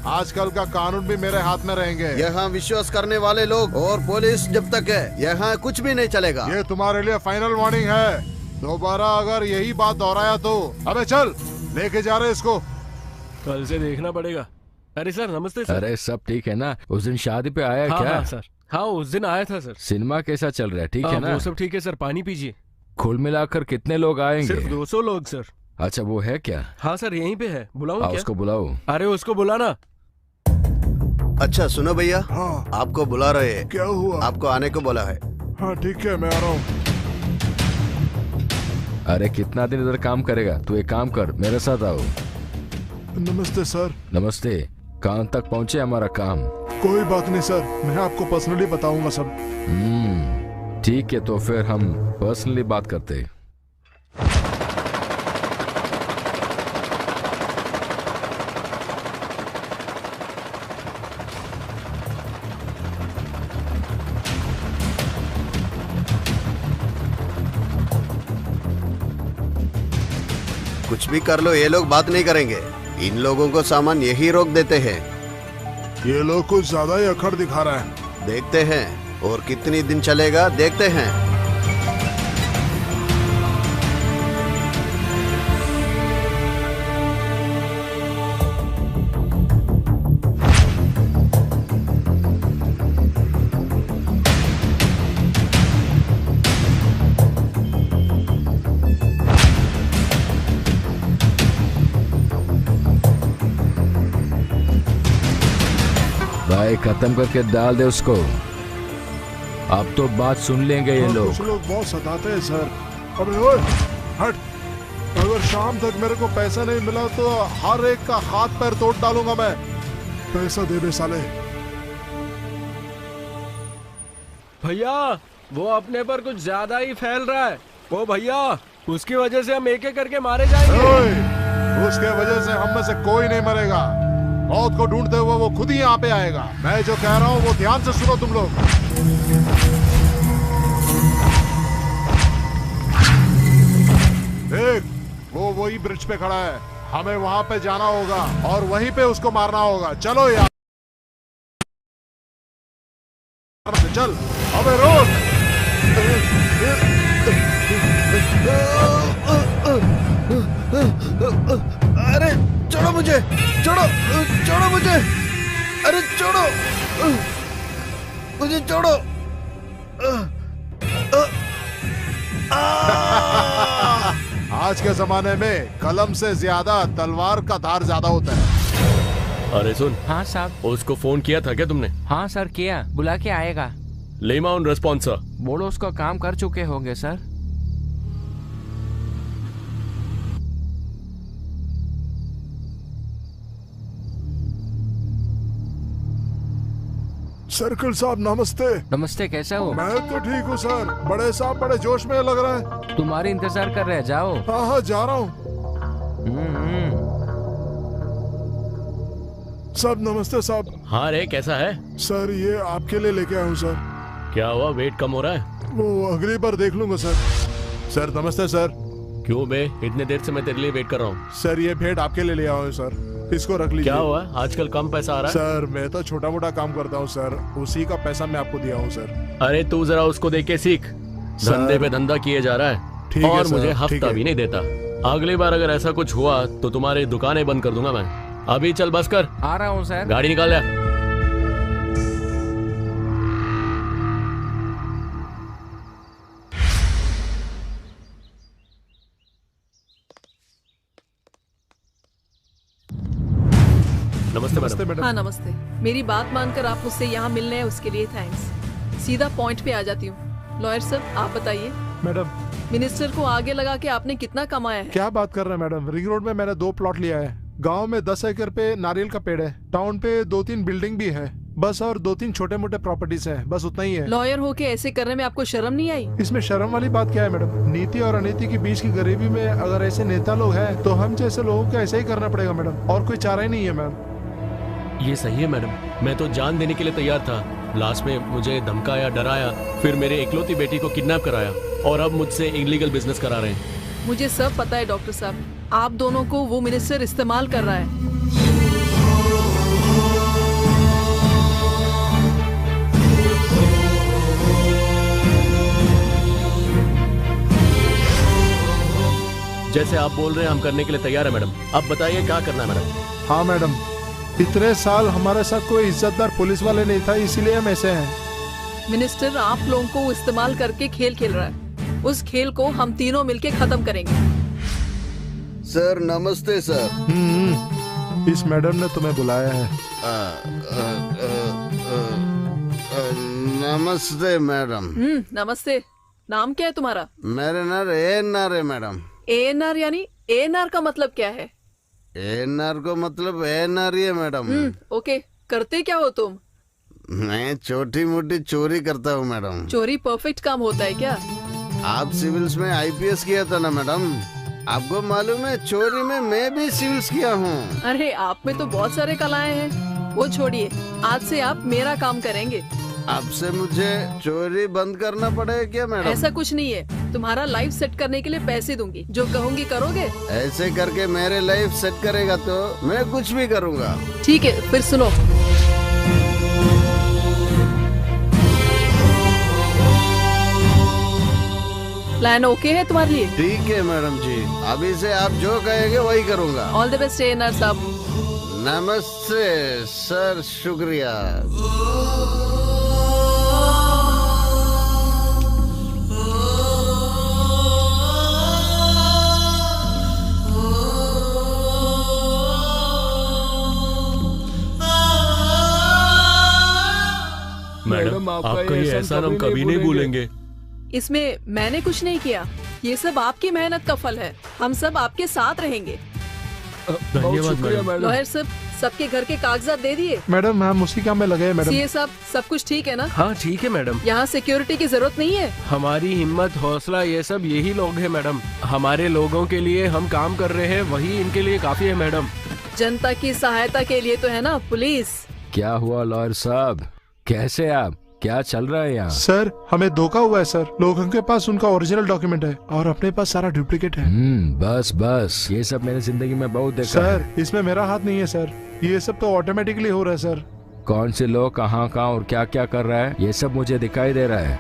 आजकल का कानून भी मेरे हाथ में रहेंगे। यहाँ विश्वास करने वाले लोग और पुलिस जब तक है, यहाँ कुछ भी नहीं चलेगा। ये तुम्हारे लिए फाइनल वार्निंग है। दोबारा अगर यही बात दोहराया तो अबे चल, लेके जा रहे इसको। कल से देखना पड़ेगा। अरे सर नमस्ते सर। अरे सब ठीक है ना? उस दिन शादी पे आया हाँ, क्या? हाँ सर, हाँ उस दिन आया था सर। सिनेमा कैसा चल रहा है? ठीक है ना? वो सब ठीक है सर, पानी पीजिए। कुल मिलाकर कितने लोग आएंगे? सिर्फ 200 लोग सर। अच्छा वो है क्या? हाँ सर यहीं पे है, बुलाऊं क्या? उसको बुलाओ। अरे उसको बुलाना। अच्छा सुनो भैया, हाँ। आपको बुला रहे हैं। क्या हुआ? आपको आने को बोला है। हाँ ठीक है, मैं आ रहा हूँ। अरे कितना दिन इधर काम करेगा? तू एक काम कर, मेरे साथ आओ। नमस्ते सर। नमस्ते। कहाँ तक पहुंचे हमारा काम? कोई बात नहीं सर, मैं आपको पर्सनली बताऊंगा सब। ठीक है, तो फिर हम पर्सनली बात करते हैं। कुछ भी कर लो, ये लोग बात नहीं करेंगे। इन लोगों को सामान यही रोक देते हैं। ये लोग कुछ ज्यादा ही अखड़ दिखा रहा है। देखते हैं और कितनी दिन चलेगा, देखते हैं। भाई खत्म करके डाल दे उसको। अब तो बात सुन लेंगे ये लोग। कुछ लोग बहुत सताते हैं सर। अबे ओए, हट। अगर शाम तक मेरे को पैसा नहीं मिला तो हर एक का हाथ पैर तोड़ डालूंगा मैं। पैसा दे दे साले। भैया वो अपने पर कुछ ज्यादा ही फैल रहा है। वो भैया, उसकी वजह से हम एक एक करके मारे जाएंगे। उसके वजह से हम में से कोई नहीं मरेगा। मौत को ढूंढते हुए वो खुद ही यहाँ पे आएगा। मैं जो कह रहा हूँ वो ध्यान से सुनो तुम लोग। देख, वो वही ब्रिज पे खड़ा है। हमें वहां पे जाना होगा और वहीं पे उसको मारना होगा। चलो यार, चल। अबे रोक। अरे छोड़ो मुझे, छोड़ो, छोड़ो मुझे। अरे छोड़ो मुझे, छोड़ो। आज के जमाने में कलम से ज्यादा तलवार का धार ज्यादा होता है। अरे सुन। हाँ साहब। उसको फोन किया था क्या तुमने? हाँ सर किया, बुला के आएगा। Lemma on response sir. बोलो उसको काम कर चुके होंगे सर। सर्कल साहब नमस्ते। नमस्ते, कैसा हो? मैं तो ठीक हूँ सर। बड़े साहब बड़े जोश में लग रहा है। तुम्हारे इंतजार कर रहे हैं, जाओ। हाँ जा रहा हूँ। सब नमस्ते साहब। हाँ रे, कैसा है? सर ये आपके लिए लेके आया हूँ सर। क्या हुआ, वेट कम हो रहा है? वो अगली बार देख लूंगा सर। सर नमस्ते सर। क्यों बे, इतने देर से मैं तेरे लिए वेट कर रहा हूँ। सर ये भेंट आपके लिए ले आया हूँ सर, इसको रख लीजिए। क्या हुआ, आजकल कम पैसा आ रहा है? सर मैं तो छोटा मोटा काम करता हूँ सर, उसी का पैसा मैं आपको दिया हूँ सर। अरे तू जरा उसको देख के सीख। धंधे पे धंधा किए जा रहा है और मुझे हफ्ता भी नहीं देता। अगली बार अगर ऐसा कुछ हुआ तो तुम्हारी दुकानें बंद कर दूंगा मैं। अभी चल बस कर। आ रहा हूँ सर। गाड़ी निकाल ले। नमस्ते मैडम। हाँ नमस्ते। मेरी बात मानकर आप मुझसे यहाँ मिलने हैं, उसके लिए थैंक्स। सीधा पॉइंट पे आ जाती हूँ। लॉयर साहब आप बताइए। मैडम, मिनिस्टर को आगे लगा के आपने कितना कमाया है? क्या बात कर रहे हैं मैडम। रिंग रोड में मैंने 2 प्लॉट लिया है। गांव में 10 एकड़ पे नारियल का पेड़ है। टाउन पे 2-3 बिल्डिंग भी है बस, और 2-3 छोटे मोटे प्रॉपर्टीज है, बस उतना ही है। लॉयर होके ऐसे करने में आपको शर्म नहीं आई? इसमें शर्म वाली बात क्या है मैडम। नीति और अनीति के बीच की गरीबी में अगर ऐसे नेता लोग हैं तो हम जैसे लोगों को ऐसे ही करना पड़ेगा मैडम, और कोई चारा ही नहीं है मैम। ये सही है मैडम, मैं तो जान देने के लिए तैयार था। लास्ट में मुझे धमकाया, डराया, फिर मेरे इकलौती बेटी को किडनैप कराया और अब मुझसे इलीगल बिजनेस करा रहे हैं। मुझे सब पता है डॉक्टर साहब, आप दोनों को वो मिनिस्टर इस्तेमाल कर रहा है। जैसे आप बोल रहे हैं हम करने के लिए तैयार है मैडम। अब बताइए क्या करना है मैडम। हाँ मैडम, इतने साल हमारे साथ कोई इज्जतदार पुलिस वाले नहीं था, इसीलिए हम ऐसे हैं। मिनिस्टर आप लोगों को इस्तेमाल करके खेल खेल रहा है। उस खेल को हम तीनों मिलके खत्म करेंगे। सर नमस्ते सर। इस मैडम ने तुम्हें बुलाया है। नमस्ते मैडम। नमस्ते। नाम क्या है तुम्हारा? मेरा नाम ANR है मैडम। ANR यानी ANR का मतलब क्या है? एनआर को मतलब एनआर ही है मैडम। ओके, करते क्या हो तुम? मैं छोटी मोटी चोरी करता हूँ मैडम। चोरी परफेक्ट काम होता है क्या? आप सिविल्स में आईपीएस किया था ना मैडम, आपको मालूम है चोरी में मैं भी सिविल्स किया हूँ। अरे आप में तो बहुत सारे कलाएं हैं। वो छोड़िए, आज से आप मेरा काम करेंगे। आपसे मुझे चोरी बंद करना पड़ेगा क्या मैडम? ऐसा कुछ नहीं है, तुम्हारा लाइफ सेट करने के लिए पैसे दूंगी, जो कहूंगी करोगे? ऐसे करके मेरे लाइफ सेट करेगा तो मैं कुछ भी करूँगा। ठीक है, फिर सुनो। प्लान ओके है तुम्हारे लिए? ठीक है मैडम जी, अभी से आप जो कहेंगे वही करूँगा। ऑल द बेस्ट एनआर साहब। नमस्ते सर, शुक्रिया। मैडम आपका ये एहसान हम कभी नहीं भूलेंगे। इसमें मैंने कुछ नहीं किया, ये सब आपकी मेहनत का फल है। हम सब आपके साथ रहेंगे। धन्यवाद मैडम। लॉयर साहब, सबके घर के कागजात दे दिए? मैडम हम उसी काम में लगे हैं मैडम। सीए साहब, सब कुछ ठीक है ना? हाँ ठीक है मैडम। यहाँ सिक्योरिटी की जरूरत नहीं है? हमारी हिम्मत, हौसला ये सब यही लोग हैं मैडम। हमारे लोगों के लिए हम काम कर रहे हैं, वही इनके लिए काफी है मैडम। जनता की सहायता के लिए तो है ना पुलिस। क्या हुआ लॉयर साहब, कैसे आप, क्या चल रहा है यहाँ? सर हमें धोखा हुआ है सर, लोगों के पास उनका ओरिजिनल डॉक्यूमेंट है और अपने पास सारा डुप्लीकेट है। बस बस, ये सब मैंने जिंदगी में बहुत देखा सर है। इसमें मेरा हाथ नहीं है सर, ये सब तो ऑटोमेटिकली हो रहा है सर। कौन से लोग कहाँ और क्या क्या कर रहा है, ये सब मुझे दिखाई दे रहा है।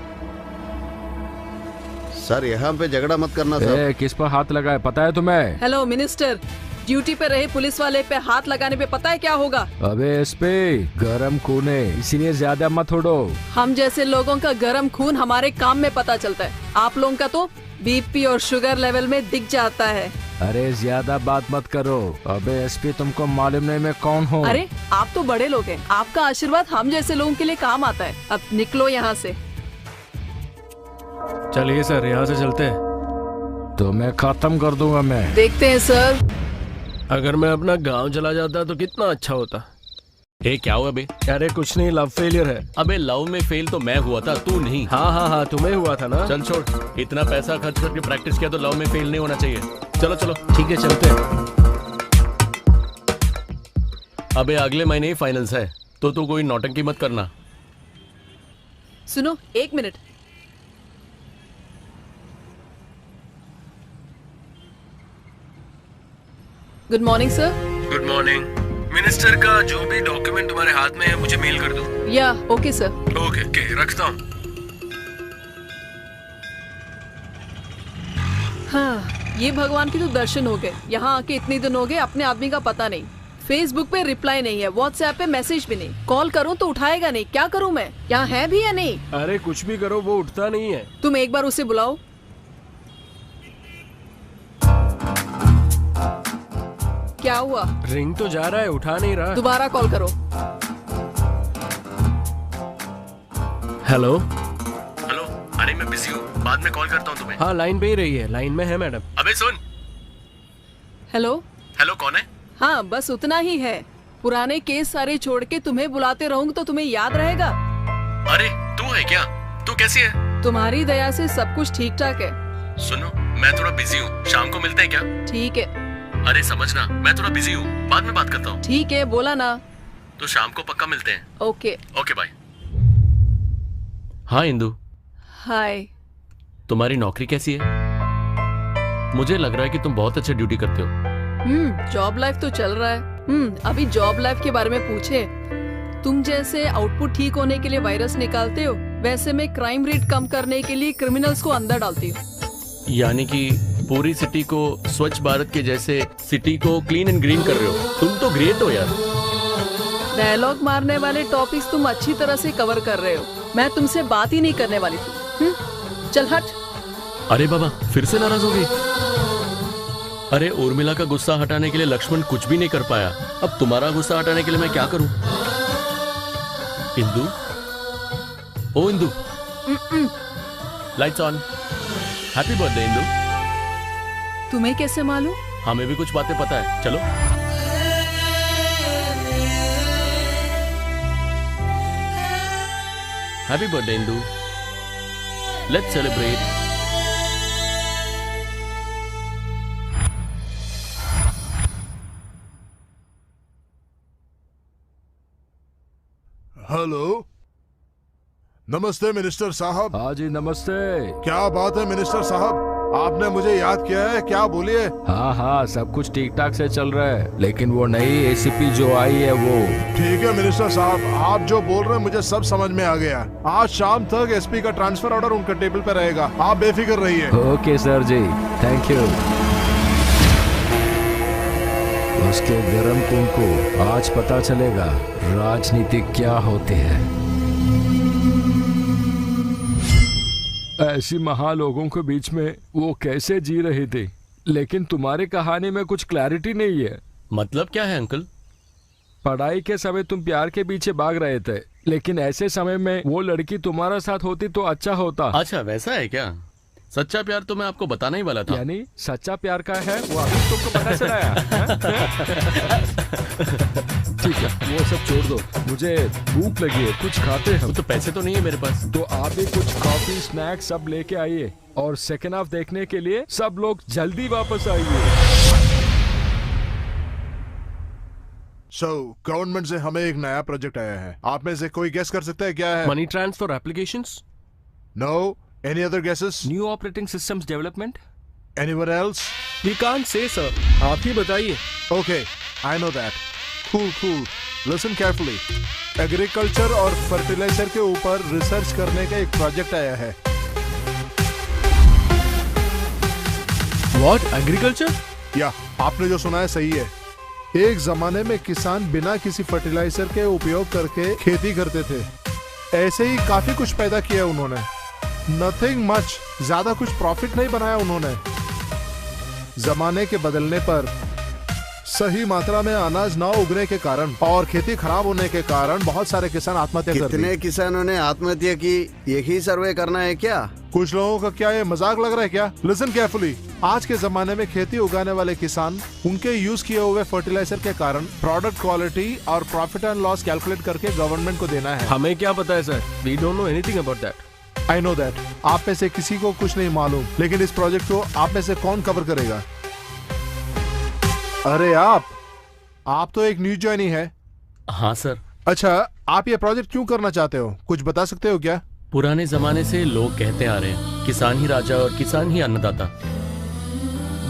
सर यहाँ पे झगड़ा मत करना सर। किस पर हाथ लगा है पता है तुम्हें? हेलो मिनिस्टर, ड्यूटी पे रहे पुलिस वाले पे हाथ लगाने पे पता है क्या होगा? अबे इस पे गरम खून है, इसीलिए ज्यादा मत उड़ो। हम जैसे लोगों का गरम खून हमारे काम में पता चलता है, आप लोगों का तो बीपी और शुगर लेवल में दिख जाता है। अरे ज्यादा बात मत करो। अबे एसपी तुमको मालूम नहीं मैं कौन हूँ? अरे आप तो बड़े लोग हैं, आपका आशीर्वाद हम जैसे लोगों के लिए काम आता है। अब निकलो यहाँ से। चलिए सर, यहाँ से चलते हैं। तो मैं खत्म कर दूंगा मैं। देखते हैं सर। अगर मैं अपना गांव चला जाता तो कितना अच्छा होता। क्या हुआ बे? अरे कुछ नहीं, लव फेलियर है। अबे लव में फेल तो मैं हुआ था, तू नहीं। हाँ तुम्हें हुआ था ना। चल छोड़, इतना पैसा खर्च करके प्रैक्टिस किया तो लव में फेल नहीं होना चाहिए। चलो चलो ठीक है, चलते हैं। अबे अगले महीने ही फाइनल्स है, तो तू कोई नौटंकी मत करना। सुनो, एक minute. Good morning sir. Good morning. Minister का जो भी डॉक्यूमेंट तुम्हारे हाथ में है मुझे मेल कर दो। या ओके सर। ओके रखता हूँ। हाँ, ये भगवान के तो दर्शन हो गए। यहाँ आके इतने दिन हो गए, अपने आदमी का पता नहीं। फेसबुक पे रिप्लाई नहीं है, व्हाट्सएप पे मैसेज भी नहीं, कॉल करूँ तो उठाएगा नहीं। क्या करूँ मैं? यहाँ है भी या नहीं? अरे कुछ भी करो, वो उठता नहीं है। तुम एक बार उसे बुलाओ। क्या हुआ? रिंग तो जा रहा है, उठा नहीं रहा। दोबारा कॉल करो। हेलो। अरे मैं बिजी हूँ, बाद में कॉल करता हूँ तुम्हें। हाँ लाइन पे ही रही है, लाइन में है मैडम। अबे सुन। हेलो, कौन है? हाँ बस उतना ही है। पुराने केस सारे छोड़ के तुम्हें बुलाते रहूंगी तो तुम्हें याद रहेगा। अरे तू है क्या? तू कैसी है? तुम्हारी दया से सब कुछ ठीक ठाक है। सुनो, मैं थोड़ा बिजी हूँ, शाम को मिलते हैं क्या? ठीक है। अरे समझना, मैं थोड़ा बिजी हूँ, बाद में बात करता हूँ। ठीक है, बोला ना। तो शाम को पक्का मिलते हैं। Okay bye. हाँ इंदु। हाय। तुम्हारी नौकरी कैसी है? मुझे लग रहा है कि तुम बहुत अच्छे ड्यूटी करते हो। जॉब लाइफ तो चल रहा है। अभी जॉब लाइफ के बारे में पूछे। तुम जैसे आउटपुट ठीक होने के लिए वायरस निकालते हो, वैसे मैं क्राइम रेट कम करने के लिए क्रिमिनल्स को अंदर डालती हूँ। यानी कि पूरी सिटी को स्वच्छ भारत के जैसे सिटी को क्लीन एंड ग्रीन कर रहे हो। तुम तो ग्रेट हो यार। डायलॉग मारने वाले टॉपिक्स तुम अच्छी तरह से कवर कर रहे हो। मैं तुमसे बात ही नहीं करने वाली थी। चल हट। अरे बाबा, फिर से नाराज हो गई? अरे उर्मिला का गुस्सा हटाने के लिए लक्ष्मण कुछ भी नहीं कर पाया, अब तुम्हारा गुस्सा हटाने के लिए मैं क्या करूं? इंदु, ओ Indu, lights on. Happy birthday Indu. तुम्हें कैसे मालूम? हमें भी कुछ बातें पता है। चलो। Happy birthday Indu, let's celebrate. Hello, नमस्ते मिनिस्टर साहब। हाँ जी नमस्ते। क्या बात है मिनिस्टर साहब, आपने मुझे याद किया है, क्या बोलिए। हाँ हाँ सब कुछ ठीक ठाक से चल रहा है, लेकिन वो नई एसीपी जो आई है वो। ठीक है मिनिस्टर साहब, आप जो बोल रहे हैं मुझे सब समझ में आ गया। आज शाम तक एसपी का ट्रांसफर ऑर्डर उनके टेबल पे रहेगा, आप बेफिक्र रहिए। Okay sir ji, thank you. उसके गरम खून को आज पता चलेगा राजनीति क्या होती है। ऐसी महालोगों के बीच में वो कैसे जी रहे थे, लेकिन तुम्हारी कहानी में कुछ क्लैरिटी नहीं है। मतलब क्या है अंकल? पढ़ाई के समय तुम प्यार के पीछे भाग रहे थे, लेकिन ऐसे समय में वो लड़की तुम्हारा साथ होती तो अच्छा होता। अच्छा वैसा है क्या? सच्चा प्यार तो मैं आपको बताना ही वाला था। यानी सच्चा प्यार का है वो अभी तुमको पता चला? ठीक है वो सब छोड़ दो, मुझे भूख लगी है, कुछ खाते हैं। तो पैसे तो नहीं है मेरे पास। तो आप भी कुछ कॉफी स्नैक्स सब लेके आइए, और सेकेंड हाफ देखने के लिए सब लोग जल्दी वापस आइए। गवर्नमेंट से हमें एक नया प्रोजेक्ट आया है, आप में से कोई गेस कर सकता है क्या है? Money transfer applications? No, any other guesses? New operating systems development? Anyone else? We can't say sir, आप ही बताइए। Okay, I know that. Cool. Listen carefully. Agriculture और फर्टिलाइजर के ऊपर रिसर्च करने का एक प्रोजेक्ट आया है। What? एग्रीकल्चर? या आपने जो सुना है सही है। एक जमाने में किसान बिना किसी फर्टिलाइजर के उपयोग करके खेती करते थे। ऐसे ही काफी कुछ पैदा किया उन्होंने। नथिंग मच, ज्यादा कुछ प्रॉफिट नहीं बनाया उन्होंने। जमाने के बदलने पर सही मात्रा में अनाज न उगने के कारण और खेती खराब होने के कारण बहुत सारे किसान आत्महत्या कर दिए। कितने किसानों ने आत्महत्या की, यही सर्वे करना है क्या? कुछ लोगों का क्या ये मजाक लग रहा है क्या? लिसन केयरफुली, आज के जमाने में खेती उगाने वाले किसान उनके यूज किए हुए फर्टिलाइजर के कारण प्रोडक्ट क्वालिटी और प्रॉफिट एंड लॉस कैलकुलेट करके गवर्नमेंट को देना है। हमें क्या पता है sir, we don't know anything about that. I know that, आप में से किसी को कुछ नहीं मालूम, लेकिन इस प्रोजेक्ट को आप में से कौन कवर करेगा? अरे आप तो एक न्यू ज्वाइनी है। हाँ सर। अच्छा, आप ये प्रोजेक्ट क्यों करना चाहते हो, कुछ बता सकते हो क्या? पुराने जमाने से लोग कहते आ रहे हैं किसान ही राजा और किसान ही अन्नदाता।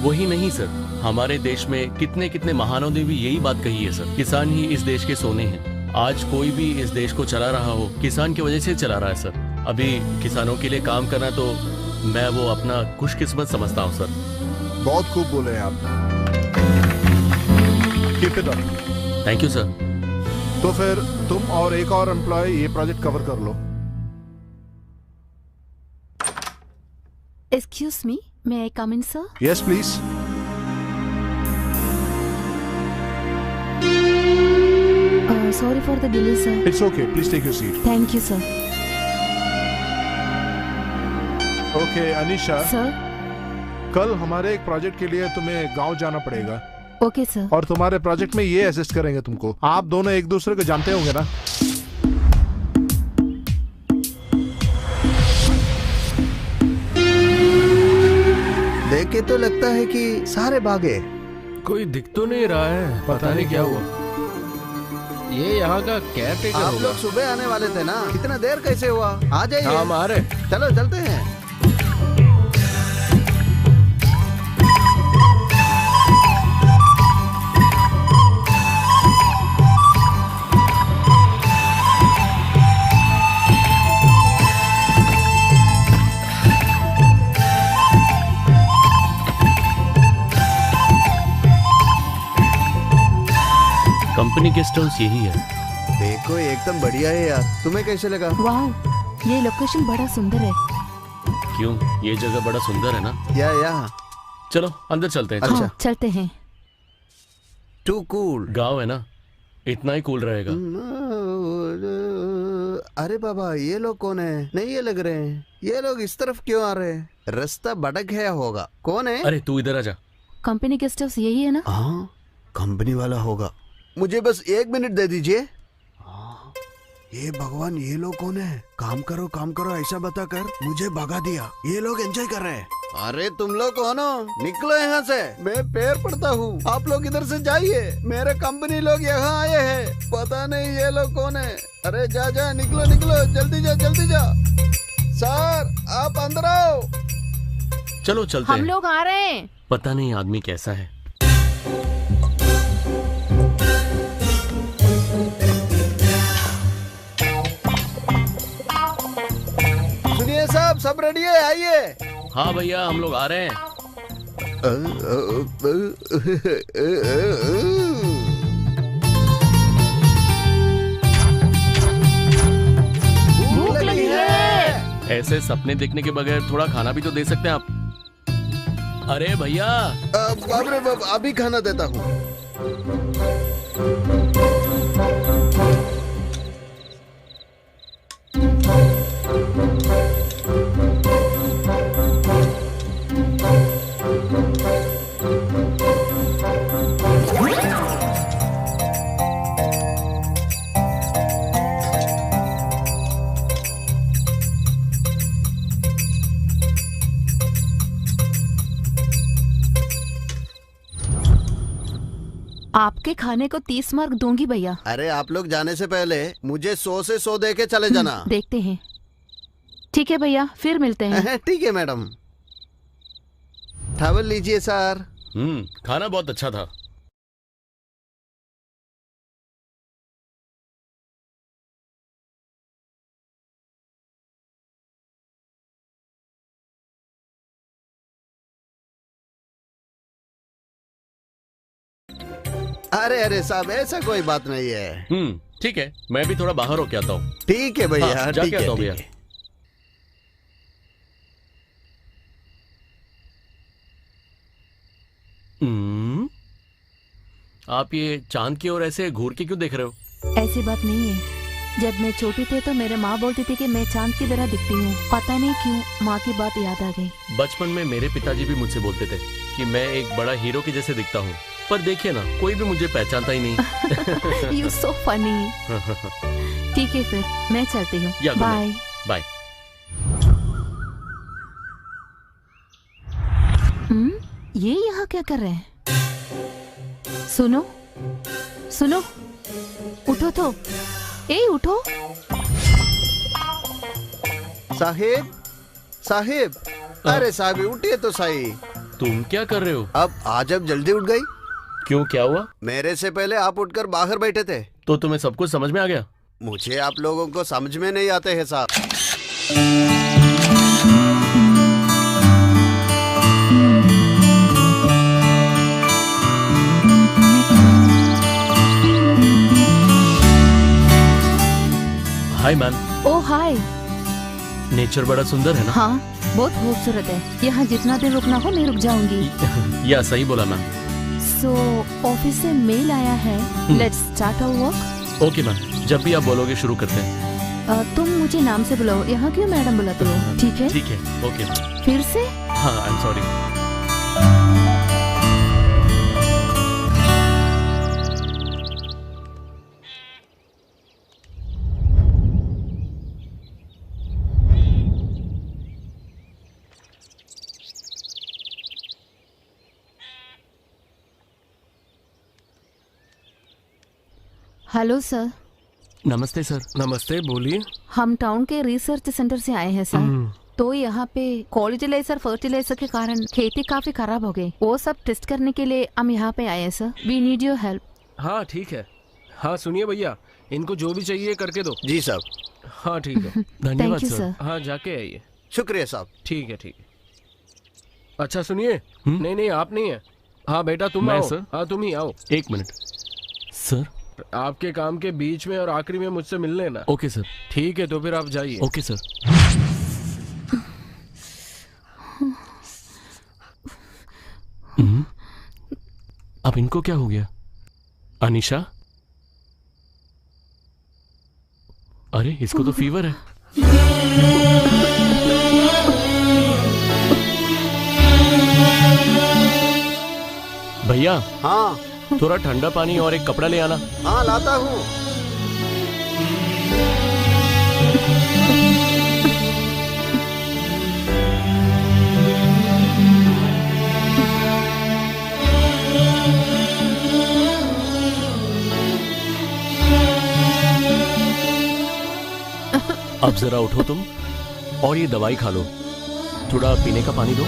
वही नहीं सर, हमारे देश में कितने कितने महानों ने भी यही बात कही है सर, किसान ही इस देश के सोने हैं। आज कोई भी इस देश को चला रहा हो किसान की वजह से चला रहा है सर। अभी किसानों के लिए काम करना तो मैं वो अपना खुशकिस्मत समझता हूँ सर। बहुत खूब बोले हैं आप। Keep it up. Thank you sir. तो फिर तुम और एक और एम्प्लॉय ये प्रोजेक्ट कवर कर लो। Excuse me, may I come in sir? Yes please. Sorry for the delay sir. It's okay, please take your seat. Thank you sir. Okay Anisha sir, कल हमारे एक प्रोजेक्ट के लिए तुम्हें गांव जाना पड़ेगा। Okay sir. और तुम्हारे प्रोजेक्ट में ये असिस्ट करेंगे तुमको। आप दोनों एक दूसरे को जानते होंगे ना? देख के तो लगता है कि सारे भागे। कोई दिख तो नहीं रहा है, पता नहीं क्या हुआ। ये यहाँ का केयरटेकर आप होगा। लोग सुबह आने वाले थे ना, इतना देर कैसे हुआ? आ जाइए। हम आ रहे। चलो चलते हैं। कंपनी गेस्ट हाउस यही है। देखो एकदम बढ़िया है यार, तुम्हें कैसे लगा? वाह, ये लोकेशन बड़ा सुंदर है। क्यों, ये जगह बड़ा सुंदर है ना? या चलो अंदर चलते हैं। अच्छा। हाँ, चलते हैं। Too cool. गाँव है ना, इतना ही कूल रहेगा। अरे बाबा, ये लोग कौन है? नहीं ये लग रहे हैं। ये लोग इस तरफ क्यों आ रहे हैं? रास्ता भटक गया होगा। कौन है? अरे तू इधर आ जा। कंपनी गेस्ट हाउस यही है ना? हाँ, कंपनी वाला होगा। मुझे बस 1 मिनट दे दीजिए। ये भगवान, ये लोग कौन है? काम करो ऐसा बताकर मुझे भगा दिया। ये लोग एंजॉय कर रहे हैं। अरे तुम लोग कौन हो? निकलो यहाँ से, मैं पैर पड़ता हूँ। आप लोग इधर से जाइए, मेरे कंपनी लोग यहाँ आए हैं। पता नहीं ये लोग कौन है। अरे जा जा, निकलो निकलो, जल्दी जा। सर आप अंदर आओ। चलो चलते हम हैं। लोग आ रहे हैं। पता नहीं आदमी कैसा है। सुनिए साहब, सब रेडी है, आइए। हाँ भैया, हम लोग आ रहे हैं। भूख लगी है। ऐसे सपने देखने के बगैर थोड़ा खाना भी तो दे सकते हैं आप। अरे भैया, बाप रे बाप, अभी खाना देता हूँ। आपके खाने को 30 मार्क दूंगी भैया। अरे आप लोग जाने से पहले मुझे 100 से 100 दे के चले जाना। देखते हैं। ठीक है भैया, फिर मिलते हैं। ठीक है मैडम। टावल लीजिए सर। खाना बहुत अच्छा था। अरे साहब, ऐसा कोई बात नहीं है। ठीक है, मैं भी थोड़ा बाहर होके आता हूँ। ठीक है भैया, हाँ, जाके आता हूँ भैया। आप ये चांद की ओर ऐसे घूर के क्यों देख रहे हो? ऐसी बात नहीं है। जब मैं छोटी थी तो मेरे माँ बोलती थी कि मैं चांद की तरह दिखती हूँ। पता नहीं क्यों माँ की बात याद आ गई। बचपन में मेरे पिताजी भी मुझसे बोलते थे कि मैं एक बड़ा हीरो के जैसे दिखता हूँ, पर देखिए ना, कोई भी मुझे पहचानता ही नहीं। You so funny। ठीक है, फिर मैं चलती हूँ। Bye bye. ये यहाँ क्या कर रहे हैं? सुनो, उठो तो। उठो। साहिब, अरे साहब उठिए तो सही। तुम क्या कर रहे हो? अब आज जल्दी उठ गई? क्यों, क्या हुआ? मेरे से पहले आप उठकर बाहर बैठे थे। तो तुम्हें सब कुछ समझ में आ गया? मुझे आप लोगों को समझ में नहीं आते हैं साहब। Hi ma'am. ओ हाय। नेचर बड़ा सुंदर है ना? हाँ, बहुत खूबसूरत है। यहाँ जितना दिन रुकना हो मैं रुक जाऊंगी। या सही बोला मैम। सो ऑफिस से मेल आया है। Let's start our work. Okay ma'am, जब भी आप बोलोगे शुरू करते हैं। तुम मुझे नाम से बुलाओ, यहाँ क्यों मैडम बुलाते हो? ठीक है? ठीक है, ओके। फिर से? हाँ, I am sorry. Hello sir. नमस्ते सर। नमस्ते, बोलिए। हम टाउन के रिसर्च सेंटर से आए हैं सर। तो यहाँ पे कॉलिटिलाइजर फर्टिलाइजर के कारण खेती काफी खराब हो गई। वो सब टेस्ट करने के लिए हम यहाँ पे आए हैं sir. We need your help. हाँ ठीक है। हाँ सुनिए भैया, इनको जो भी चाहिए करके दो। जी साहब। हाँ ठीक है। धन्यवाद सर। हाँ जाके आइए। शुक्रिया साहब। ठीक है। अच्छा सुनिए, नहीं आप नहीं है। हाँ बेटा तुम मैं आओ। सर? हाँ तुम ही आओ। एक मिनट सर। आपके काम के बीच में और आखिरी में मुझसे मिल लेना। Okay sir. ठीक है, तो फिर आप जाइए। Okay sir. अब इनको क्या हो गया? अनीशा, अरे इसको तो फीवर है। भैया। हाँ। थोड़ा ठंडा पानी और एक कपड़ा ले आना। हाँ लाता हूँ। अब जरा उठो तुम और ये दवाई खा लो। थोड़ा पीने का पानी दो।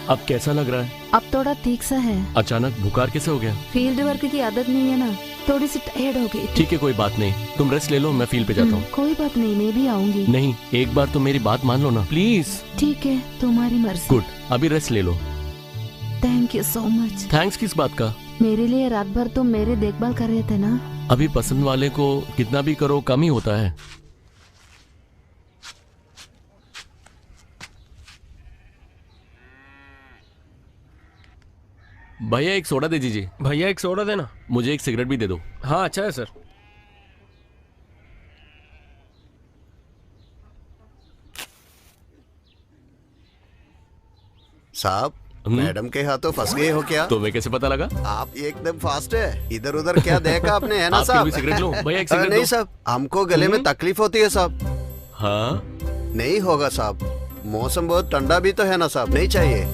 अब कैसा लग रहा है? अब थोड़ा ठीक सा है। अचानक बुखार कैसे हो गया? फील्ड वर्क की आदत नहीं है ना, थोड़ी सी टायर्ड हो गई। ठीक है, कोई बात नहीं, तुम रेस्ट ले लो, मैं फील्ड पे जाता हूँ। कोई बात नहीं, मैं भी आऊंगी। नहीं, एक बार तो मेरी बात मान लो ना प्लीज। ठीक है, तुम्हारी मर्जी। गुड, अभी रेस्ट ले लो। Thank you so much. Thanks किस बात का? मेरे लिए रात भर तुम मेरे देखभाल कर रहे थे ना। अभी पसंद वाले को कितना भी करो कम ही होता है। भैया एक सोडा दे दीजिए। भैया एक सोडा देना। मुझे एक सिगरेट भी दे दो। हाँ अच्छा है सर। साहब, मैडम के हाथों फंस गए हो क्या? तुम्हें कैसे पता लगा? आप एकदम फास्ट है, इधर उधर क्या देखा आपने, है ना आपके साहब? भी सिगरेट लो भैया, एक सिगरेट नहीं दो। साहब, हमको गले में तकलीफ होती है साहब। हाँ नहीं होगा साहब, मौसम बहुत ठंडा भी तो है ना साहब, नहीं चाहिए।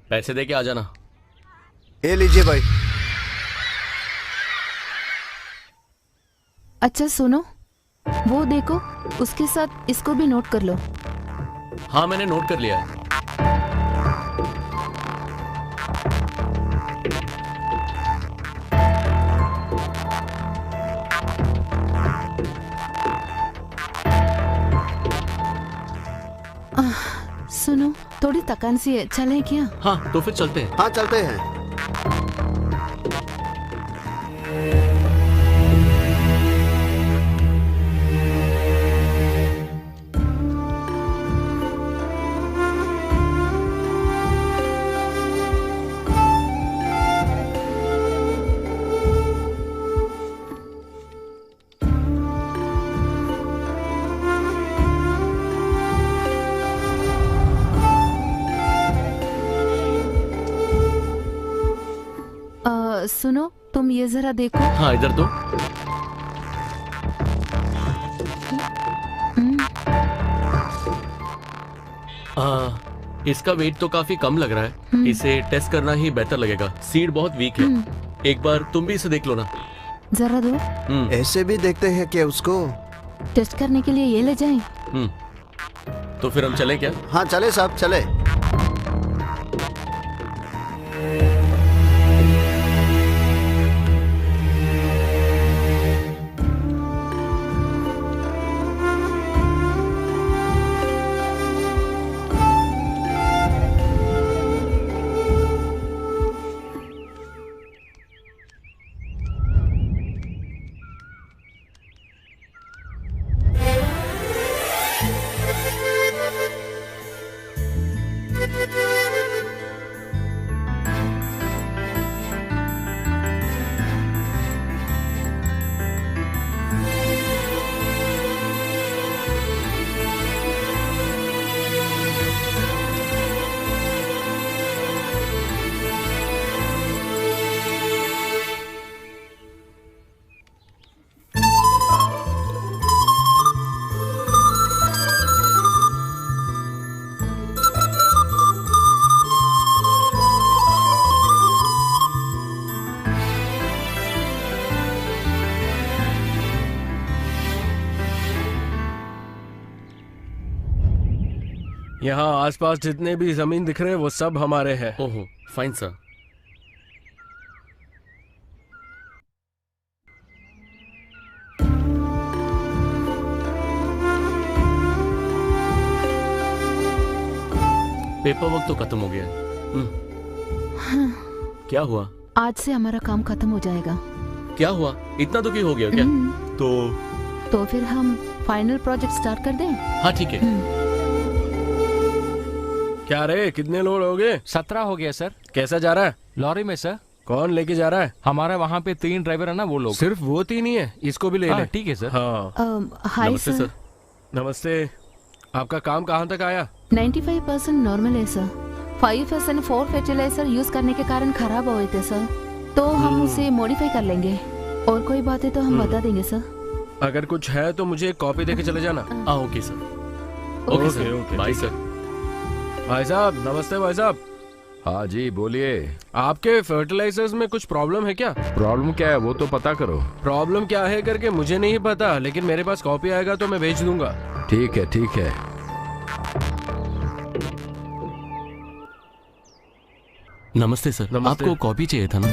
पैसे दे के आ जाना। ये लीजिए भाई। अच्छा सुनो, वो देखो, उसके साथ इसको भी नोट कर लो। हाँ मैंने नोट कर लिया है। सुनो, थोड़ी थकान सी है, चलें क्या? हाँ तो फिर चलते हैं। हाँ चलते हैं। सुनो, तुम ये जरा देखो। हाँ इधर दो। इसका वेट तो काफी कम लग रहा है, इसे टेस्ट करना ही बेहतर लगेगा। सीड बहुत वीक है, एक बार तुम भी इसे देख लो ना। जरा दो। ऐसे भी देखते हैं क्या उसको? टेस्ट करने के लिए ये ले जाएं? तो फिर हम चले क्या? हाँ चले साहब, चले। यहाँ आसपास जितने भी जमीन दिख रहे हैं वो सब हमारे हैं। ओहो, फाइन सर। पेपर वर्क तो खत्म हो गया है। क्या हुआ? आज से हमारा काम खत्म हो जाएगा। क्या हुआ? इतना दुखी हो गया क्या? तो फिर हम फाइनल प्रोजेक्ट स्टार्ट कर दें? हाँ ठीक है। क्या रे, कितने लोड हो गए? 17 हो गया सर। कैसा जा रहा है? लॉरी में सर। कौन लेके जा रहा है? हमारा वहाँ पे 3 ड्राइवर है ना, वो लोग। सिर्फ वो 3 ही है? इसको भी ले ले। ठीक है सर। हाँ हाय नमस्ते सर। सर। नमस्ते। आपका काम कहाँ तक आया? 95% नॉर्मल है सर। 5% 4 फर्टिलाइजर यूज करने के कारण खराब हुए थे सर, तो हम उसे मॉडिफाई कर लेंगे। और कोई बात है तो हम बता देंगे सर। अगर कुछ है तो मुझे एक कॉपी देके चले जाना। Okay sir. Okay sir, bye sir. भाई साहब नमस्ते। भाई साहब। हाँ जी बोलिए। आपके फर्टिलाइजर्स में कुछ प्रॉब्लम है क्या? प्रॉब्लम क्या है वो तो पता करो। प्रॉब्लम क्या है करके मुझे नहीं पता, लेकिन मेरे पास कॉपी आएगा तो मैं भेज दूंगा। ठीक है ठीक है। नमस्ते सर। नमस्ते। आपको कॉपी चाहिए था ना?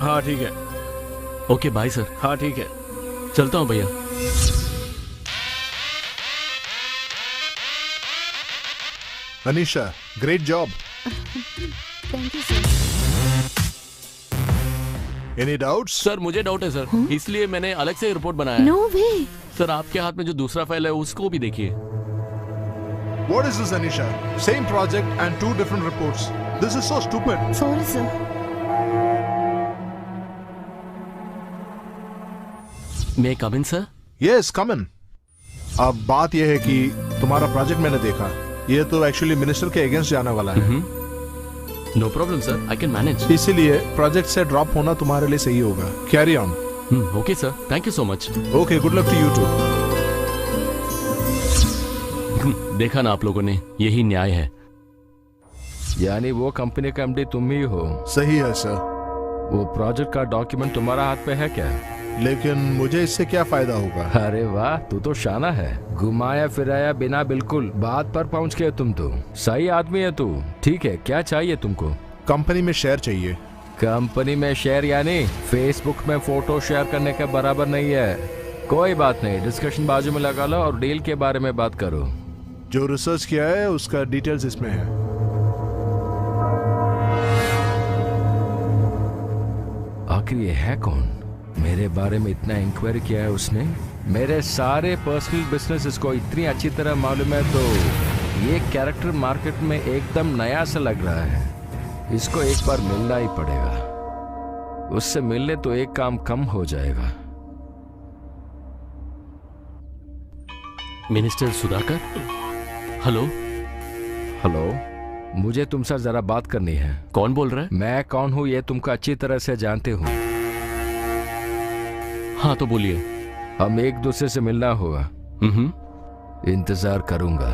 हाँ ठीक है। Okay bye sir. हाँ ठीक है। चलता हूँ भैया। Anisha, great job. Thank you sir. Any doubts? Sir मुझे डाउट है सर, इसलिए मैंने अलग से रिपोर्ट बनाया है। नो वे। सर आपके हाथ में जो दूसरा फाइल है उसको भी देखिए। What is this, Anisha? Same project and 2 different reports. This is so stupid. Sorry sir. May come in sir? Yes, come in. अब बात यह है कि तुम्हारा प्रोजेक्ट मैंने देखा, ये तो एक्चुअली मिनिस्टर के अगेंस्ट जाने वाला है। No problem sir, I can manage. इसीलिए प्रोजेक्ट से ड्रॉप होना तुम्हारे लिए सही होगा। Carry on. Okay sir, thank you so much. Okay, good luck to you too. देखा ना आप लोगों ने, यही न्याय है। यानी वो कंपनी का एमडी तुम ही हो? सही है सर। वो प्रोजेक्ट का डॉक्यूमेंट तुम्हारा हाथ पे है क्या? लेकिन मुझे इससे क्या फायदा होगा? अरे वाह, तू तो शाना है। घुमाया फिराया बिना बिल्कुल बात पर पहुंच गए तुम तो। सही आदमी है तू। ठीक है, क्या चाहिए तुमको? कंपनी में शेयर चाहिए। कंपनी में शेयर यानी फेसबुक में फोटो शेयर करने के बराबर नहीं है। कोई बात नहीं, डिस्कशन बाजू में लगा लो और डील के बारे में बात करो। जो रिसर्च किया है उसका डिटेल्स इसमें है। आखिर ये है कौन? मेरे बारे में इतना इंक्वायरी किया है उसने। मेरे सारे पर्सनल बिजनेस को इतनी अच्छी तरह मालूम है, तो ये कैरेक्टर मार्केट में एकदम नया सा लग रहा है। इसको एक बार मिलना ही पड़ेगा। उससे मिलने तो एक काम कम हो जाएगा। मिनिस्टर सुधाकर। हेलो। हेलो, मुझे तुमसे जरा बात करनी है। कौन बोल रहा है? मैं कौन हूँ ये तुमको अच्छी तरह से जानते हो। हाँ तो बोलिए। हम एक दूसरे से मिलना होगा। इंतजार करूंगा।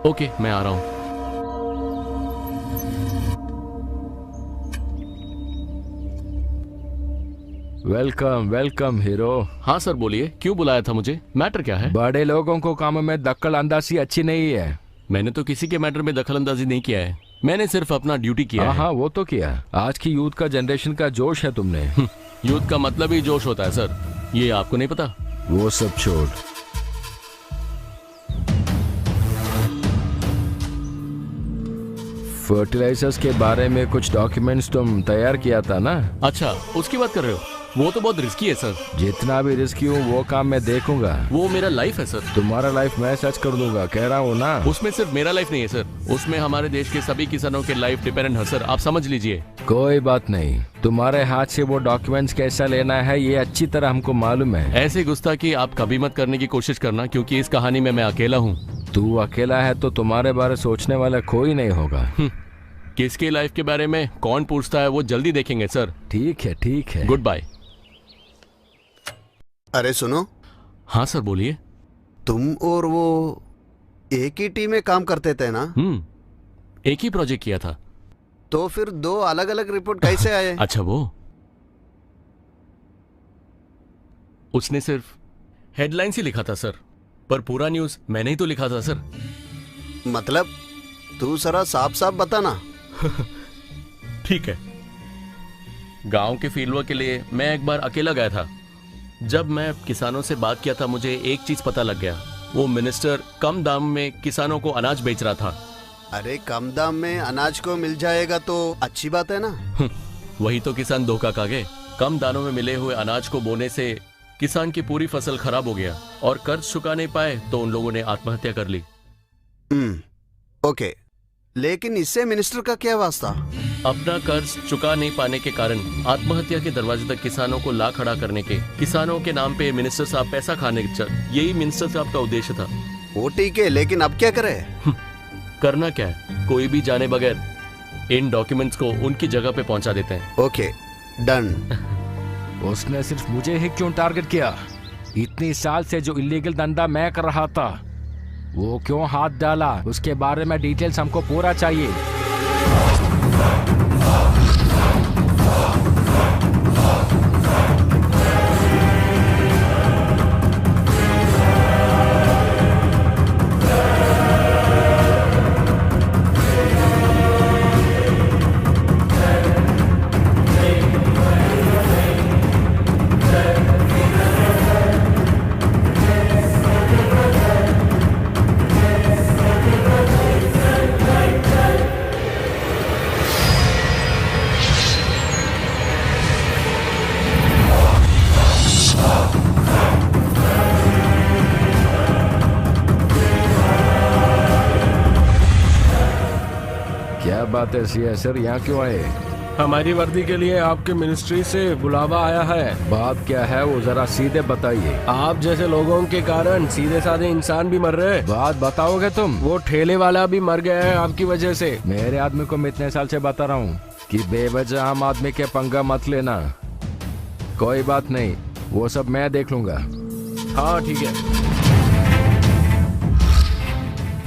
ओके, मैं आ रहा हूँ। Welcome welcome hero. हाँ सर बोलिए, क्यों बुलाया था मुझे? मैटर क्या है? बड़े लोगों को काम में दखल अंदाजी अच्छी नहीं है। मैंने तो किसी के मैटर में दखल अंदाजी नहीं किया है। मैंने सिर्फ अपना ड्यूटी किया है। हाँ वो तो किया। आज की यूथ का जनरेशन का जोश है तुमने। यूथ का मतलब ही जोश होता है सर, ये आपको नहीं पता? वो सब छोड़। फर्टिलाइजर्स के बारे में कुछ डॉक्यूमेंट्स तुम तैयार किया था ना? अच्छा, उसकी बात कर रहे हो? वो तो बहुत रिस्की है सर। जितना भी रिस्की हो वो काम मैं देखूंगा। वो मेरा लाइफ है सर। तुम्हारा लाइफ मैं सर्च कर दूंगा, कह रहा हूँ ना। उसमें सिर्फ मेरा लाइफ नहीं है सर, उसमें हमारे देश के सभी किसानों के लाइफ डिपेंडेंट है सर, आप समझ लीजिए। कोई बात नहीं, तुम्हारे हाथ से वो डॉक्यूमेंट्स कैसा लेना है ये अच्छी तरह हमको मालूम है। ऐसे गुस्ताखी आप कभी मत करने की कोशिश करना, क्योंकि इस कहानी में मैं अकेला हूँ। तू अकेला है तो तुम्हारे बारे सोचने वाला कोई नहीं होगा। किसकी लाइफ के बारे में कौन पूछता है वो जल्दी देखेंगे सर। ठीक है ठीक है, गुड बाय। अरे सुनो। हाँ सर बोलिए। तुम और वो एक ही टीम में काम करते थे ना? एक ही प्रोजेक्ट किया था। तो फिर 2 अलग अलग रिपोर्ट कैसे आए? अच्छा, वो उसने सिर्फ हेडलाइंस ही लिखा था सर, पर पूरा न्यूज मैंने ही तो लिखा था सर। मतलब तू जरा साफ साफ बताना। ठीक है। गांव के फील्ड वर्क के लिए मैं एक बार अकेला गया था। जब मैं किसानों से बात किया था, मुझे एक चीज पता लग गया। वो मिनिस्टर कम दाम में किसानों को अनाज बेच रहा था। अरे कम दाम में अनाज को मिल जाएगा तो अच्छी बात है ना? वही तो किसान धोखा खा गए। कम दानों में मिले हुए अनाज को बोने से किसान की पूरी फसल खराब हो गया और कर्ज चुका नहीं पाए तो उन लोगों ने आत्महत्या कर ली। ओके, लेकिन इससे मिनिस्टर का क्या वास्ता? अपना कर्ज चुका नहीं पाने के कारण आत्महत्या के दरवाजे तक किसानों को ला खड़ा करने के, किसानों के नाम पे मिनिस्टर साहब पैसा खाने यही मिनिस्टर साहब का उद्देश्य था। वो ठीक है, लेकिन अब क्या करे? करना क्या है, कोई भी जाने बगैर इन डॉक्यूमेंट्स को उनकी जगह पे पहुंचा देते हैं। Okay, done. उसने सिर्फ मुझे ही क्यों टारगेट किया? इतनी साल से जो इलीगल धंधा मैं कर रहा था वो क्यों हाथ डाला? उसके बारे में डिटेल्स हमको पूरा चाहिए। बात ऐसी है सर, यहाँ क्यों आए? हमारी वर्दी के लिए आपके मिनिस्ट्री से बुलावा आया है। बात क्या है वो जरा सीधे बताइए। आप जैसे लोगों के कारण सीधे साधे इंसान भी मर रहे। बात बताओगे तुम? वो ठेले वाला भी मर गया है आपकी वजह से। मेरे आदमी को मैं इतने साल से बता रहा हूँ कि बेवजह आम आदमी के पंगा मत लेना। कोई बात नहीं, वो सब मैं देख लूंगा। हाँ ठीक है।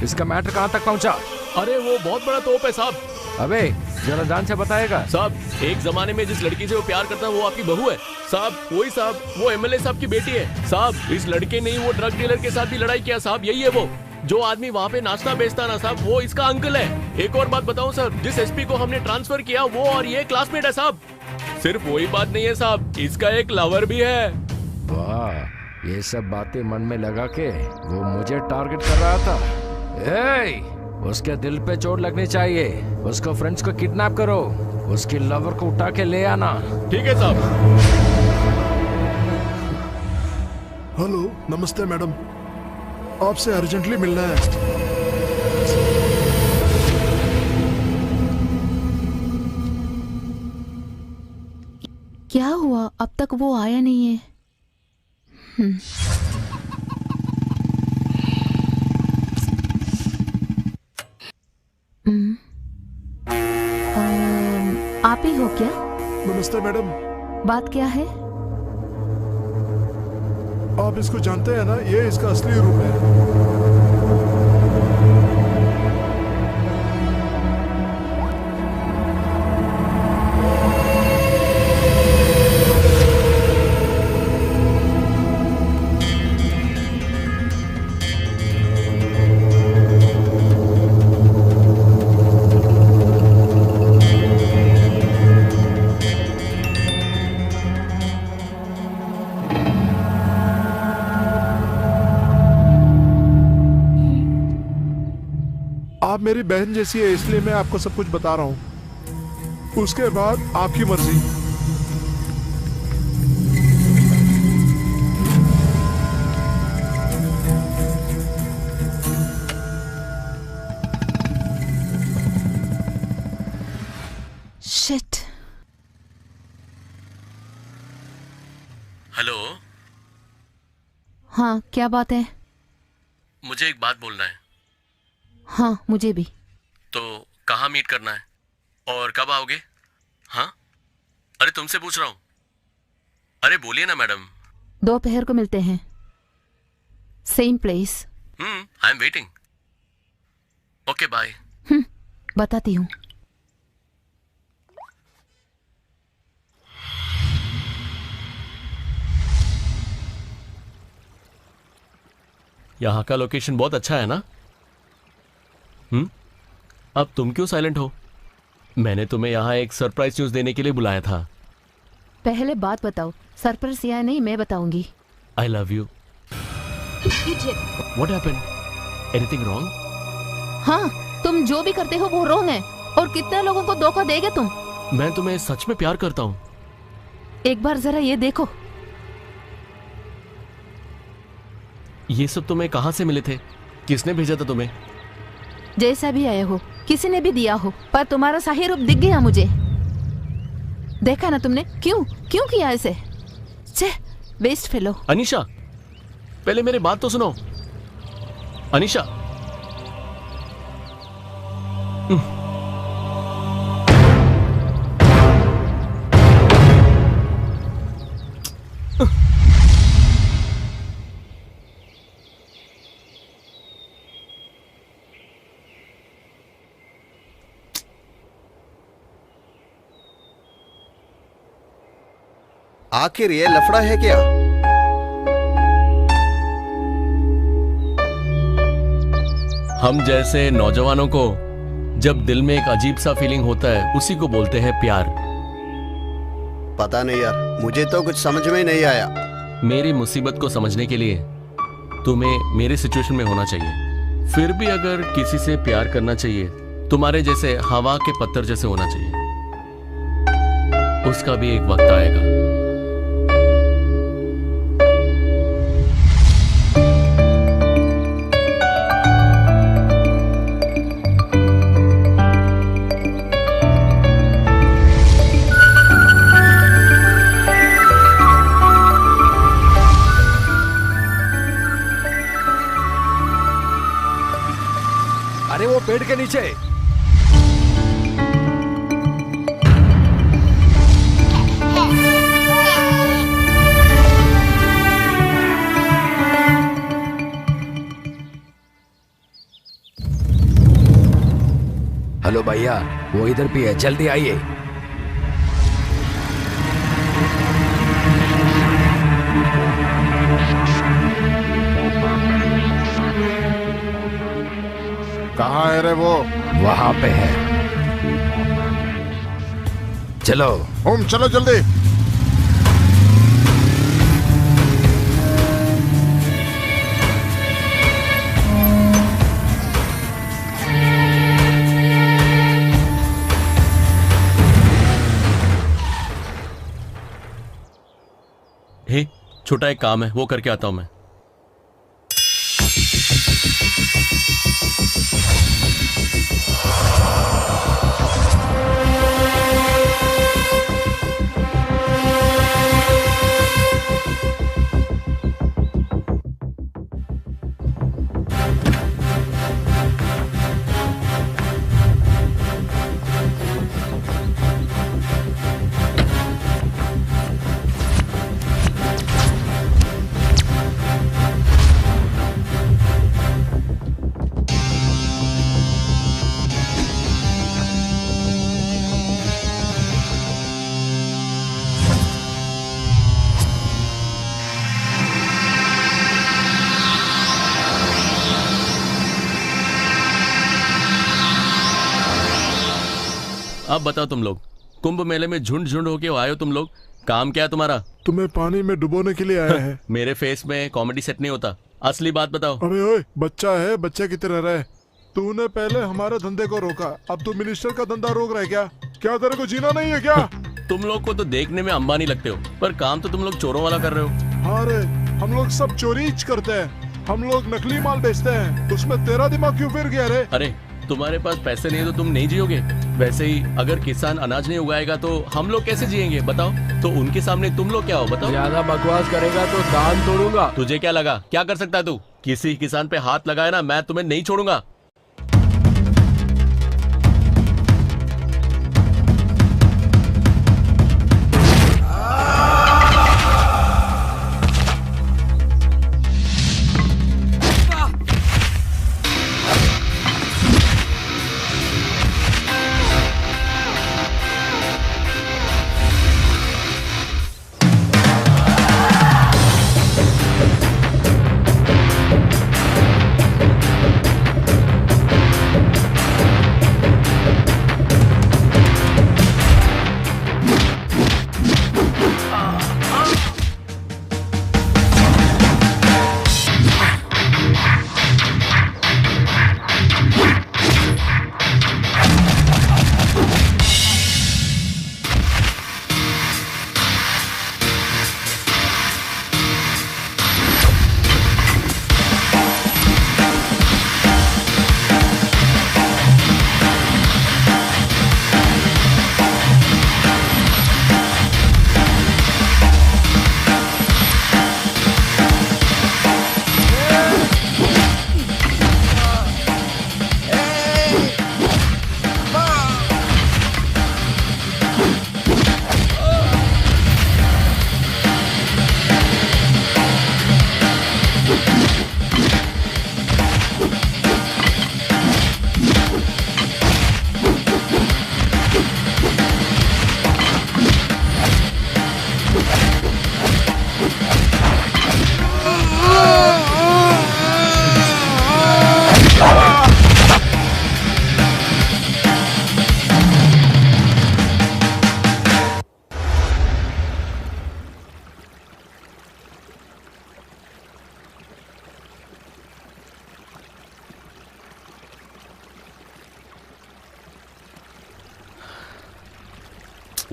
इसका मैटर कहाँ तक पहुँचा? अरे वो बहुत बड़ा तोप है साहब। अबे जरा जान से बताएगा साहब। एक जमाने में जिस लड़की से वो प्यार करता है वो आपकी बहू है साहब। वही साहब, वो एमएलए साहब की बेटी है साहब। इस लड़के ने वो ड्रग डीलर के साथ भी लड़ाई किया साहब। यही है वो जो आदमी वहाँ पे नाश्ता बेचता ना साहब, वो इसका अंकल है। एक और बात बताऊं सर, जिस एसपी को हमने ट्रांसफर किया वो और ये क्लासमेट है साहब। सिर्फ वही बात नहीं है साहब, इसका एक लवर भी है। वाह, ये सब बातें मन में लगा के वो मुझे टारगेट कर रहा था। उसके दिल पे चोट लगनी चाहिए। उसको फ्रेंड्स को किडनैप करो, उसकी लवर को उठा के ले आना। ठीक है साहब। हेलो, नमस्ते मैडम, आपसे अर्जेंटली मिलना है। क्या हुआ? अब तक वो आया नहीं है। आप ही हो क्या? नमस्ते मैडम। बात क्या है? आप इसको जानते हैं ना? ये इसका असली रूप है। आप मेरी बहन जैसी है, इसलिए मैं आपको सब कुछ बता रहा हूँ। उसके बाद आपकी मर्जी। शिट। हेलो। हाँ, क्या बात है? मुझे एक बात बोलना है। हाँ, मुझे भी। तो कहाँ मीट करना है और कब आओगे? हाँ, अरे तुमसे पूछ रहा हूँ। अरे बोलिए ना मैडम। दोपहर को मिलते हैं, same place. I am waiting. Okay bye. बताती हूँ। यहाँ का लोकेशन बहुत अच्छा है ना? अब तुम क्यों साइलेंट हो? मैंने तुम्हें यहाँ एक सरप्राइज न्यूज देने के लिए बुलाया था। पहले बात बताओ, सरप्राइज या नहीं मैं बताऊंगी। आई love you. What happened? Anything wrong? हाँ, तुम जो भी करते हो वो रॉन्ग है। और कितने लोगों को धोखा देगे तुम? मैं तुम्हें सच में प्यार करता हूँ। एक बार जरा ये देखो। ये सब तुम्हें कहाँ से मिले थे? किसने भेजा था तुम्हें? जैसा भी आए हो, किसी ने भी दिया हो, पर तुम्हारा सही रूप दिख गया मुझे। देखा ना तुमने? क्यों क्यों किया ऐसे? छे, वेस्ट फेलो। अनीशा, पहले मेरी बात तो सुनो। अनीशा, आखिर ये लफड़ा है क्या? हम जैसे नौजवानों को जब दिल में एक अजीब सा फीलिंग होता है, उसी को बोलते हैं प्यार। पता नहीं यार, मुझे तो कुछ समझ में ही नहीं आया। मेरी मुसीबत को समझने के लिए तुम्हें मेरे सिचुएशन में होना चाहिए। फिर भी अगर किसी से प्यार करना चाहिए, तुम्हारे जैसे हवा के पत्थर जैसे होना चाहिए। उसका भी एक वक्त आएगा। अरे वो पेड़ के नीचे। हेलो भैया, वो इधर भी है, जल्दी आइए। कहाँ है रे वो? वहां पे है। चलो चलो जल्दी। हे, छोटा एक काम है, वो करके आता हूं मैं। अब बताओ तुम लोग, कुंभ मेले में झुंड झुंड होके आए हो तुम लोग, काम क्या है तुम्हारा? तुम्हें पानी में डुबोने के लिए आया है। मेरे फेस में कॉमेडी सेट नहीं होता, असली बात बताओ। अबे ओए, बच्चा है, बच्चे की तरह रहे। तूने पहले हमारे धंधे को रोका, अब तू मिनिस्टर का धंधा रोक रहा है क्या? क्या तेरे को जीना नहीं है क्या? तुम लोग को तो देखने में अंबानी लगते हो, पर काम तो तुम लोग चोरों वाला कर रहे हो। हाँ रे, हम लोग सब चोरी करते हैं, हम लोग नकली माल बेचते हैं। उसमें तेरा दिमाग क्यों फिर गया रे? अरे तुम्हारे पास पैसे नहीं है तो तुम नहीं जियोगे। वैसे ही अगर किसान अनाज नहीं उगाएगा तो हम लोग कैसे जिएंगे बताओ? तो उनके सामने तुम लोग क्या हो बताओ? ज्यादा बकवास करेगा तो दान तोड़ूंगा। तुझे क्या लगा, क्या कर सकता है तू? किसी किसान पे हाथ लगाए ना, मैं तुम्हें नहीं छोड़ूंगा।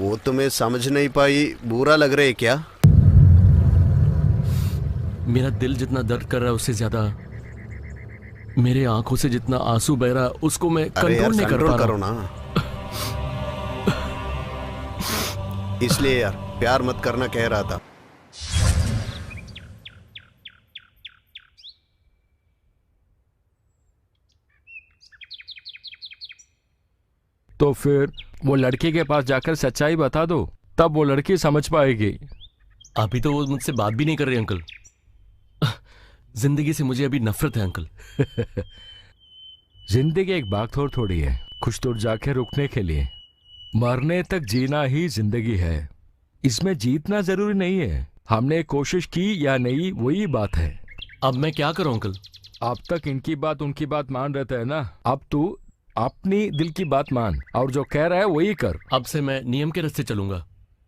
वो तुम्हें समझ नहीं पाई, बुरा लग रहा है क्या? मेरा दिल जितना दर्द कर रहा है उससे ज्यादा मेरे आंखों से जितना आंसू बह रहा है उसको मैं कंट्रोल नहीं कर पा रहा। करो ना। इसलिए यार प्यार मत करना कह रहा था। तो फिर वो लड़के के पास जाकर सच्चाई बता दो, तब वो लड़की समझ पाएगी। अभी तो वो मुझसे बात भी नहीं कर रही अंकल। जिंदगी से मुझे अभी नफरत है अंकल। जिंदगी एक भागदौड़ थोड़ी है, कुछ दूर जाके रुकने के लिए। मरने तक जीना ही जिंदगी है, इसमें जीतना जरूरी नहीं है। हमने कोशिश की या नहीं वही बात है। अब मैं क्या करूं अंकल? अब तक इनकी बात उनकी बात मान रहे थे ना, अब तू अपनी दिल की बात मान और जो कह रहा है वही कर। अब से मैं नियम के रास्ते चलूंगा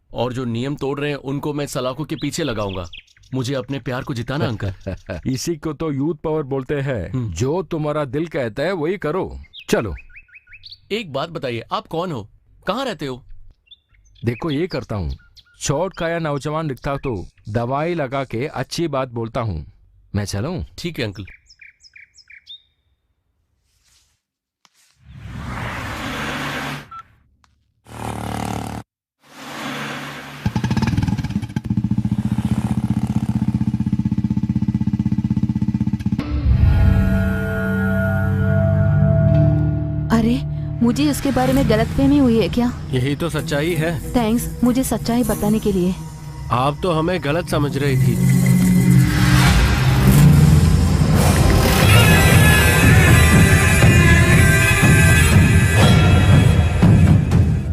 और जो नियम तोड़ रहे हैं उनको मैं सलाखों के पीछे लगाऊंगा। मुझे अपने प्यार को जिताना अंकल। इसी को तो यूथ पावर बोलते हैं। जो तुम्हारा दिल कहता है वही करो। चलो एक बात बताइए, आप कौन हो, कहाँ रहते हो? देखो ये करता हूँ, चोट खाया नौजवान दिखता तो दवाई लगा के अच्छी बात बोलता हूँ। मैं चलूं? ठीक है अंकल। अरे मुझे इसके बारे में गलतफहमी हुई है क्या? यही तो सच्चाई है। थैंक्स मुझे सच्चाई बताने के लिए। आप तो हमें गलत समझ रही थी।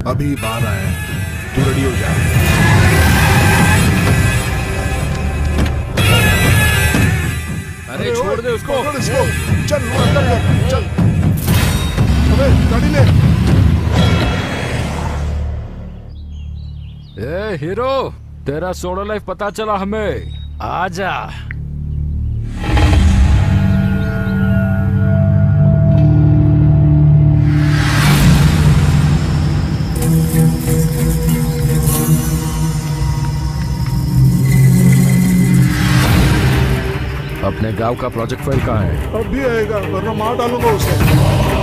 अभी बाहर आए, तू रेडी हो जा। अरे छोड़ दे उसको। चल अंदर चल। अबे गाड़ी ले। ए हीरो, तेरा सोलो लाइफ पता चला हमें। आजा। अपने गांव का प्रोजेक्ट फाइल कहाँ है? अब भी आएगा वरना मार डालूंगा उसे।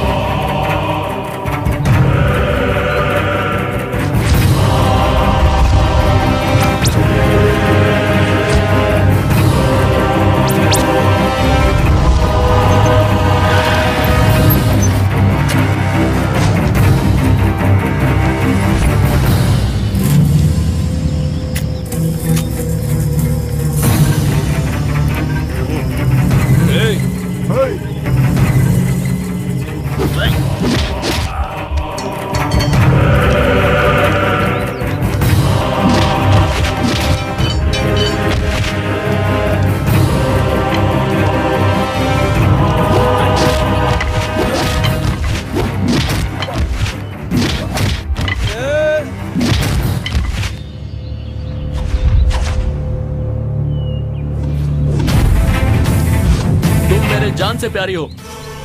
जान से प्यारी हो।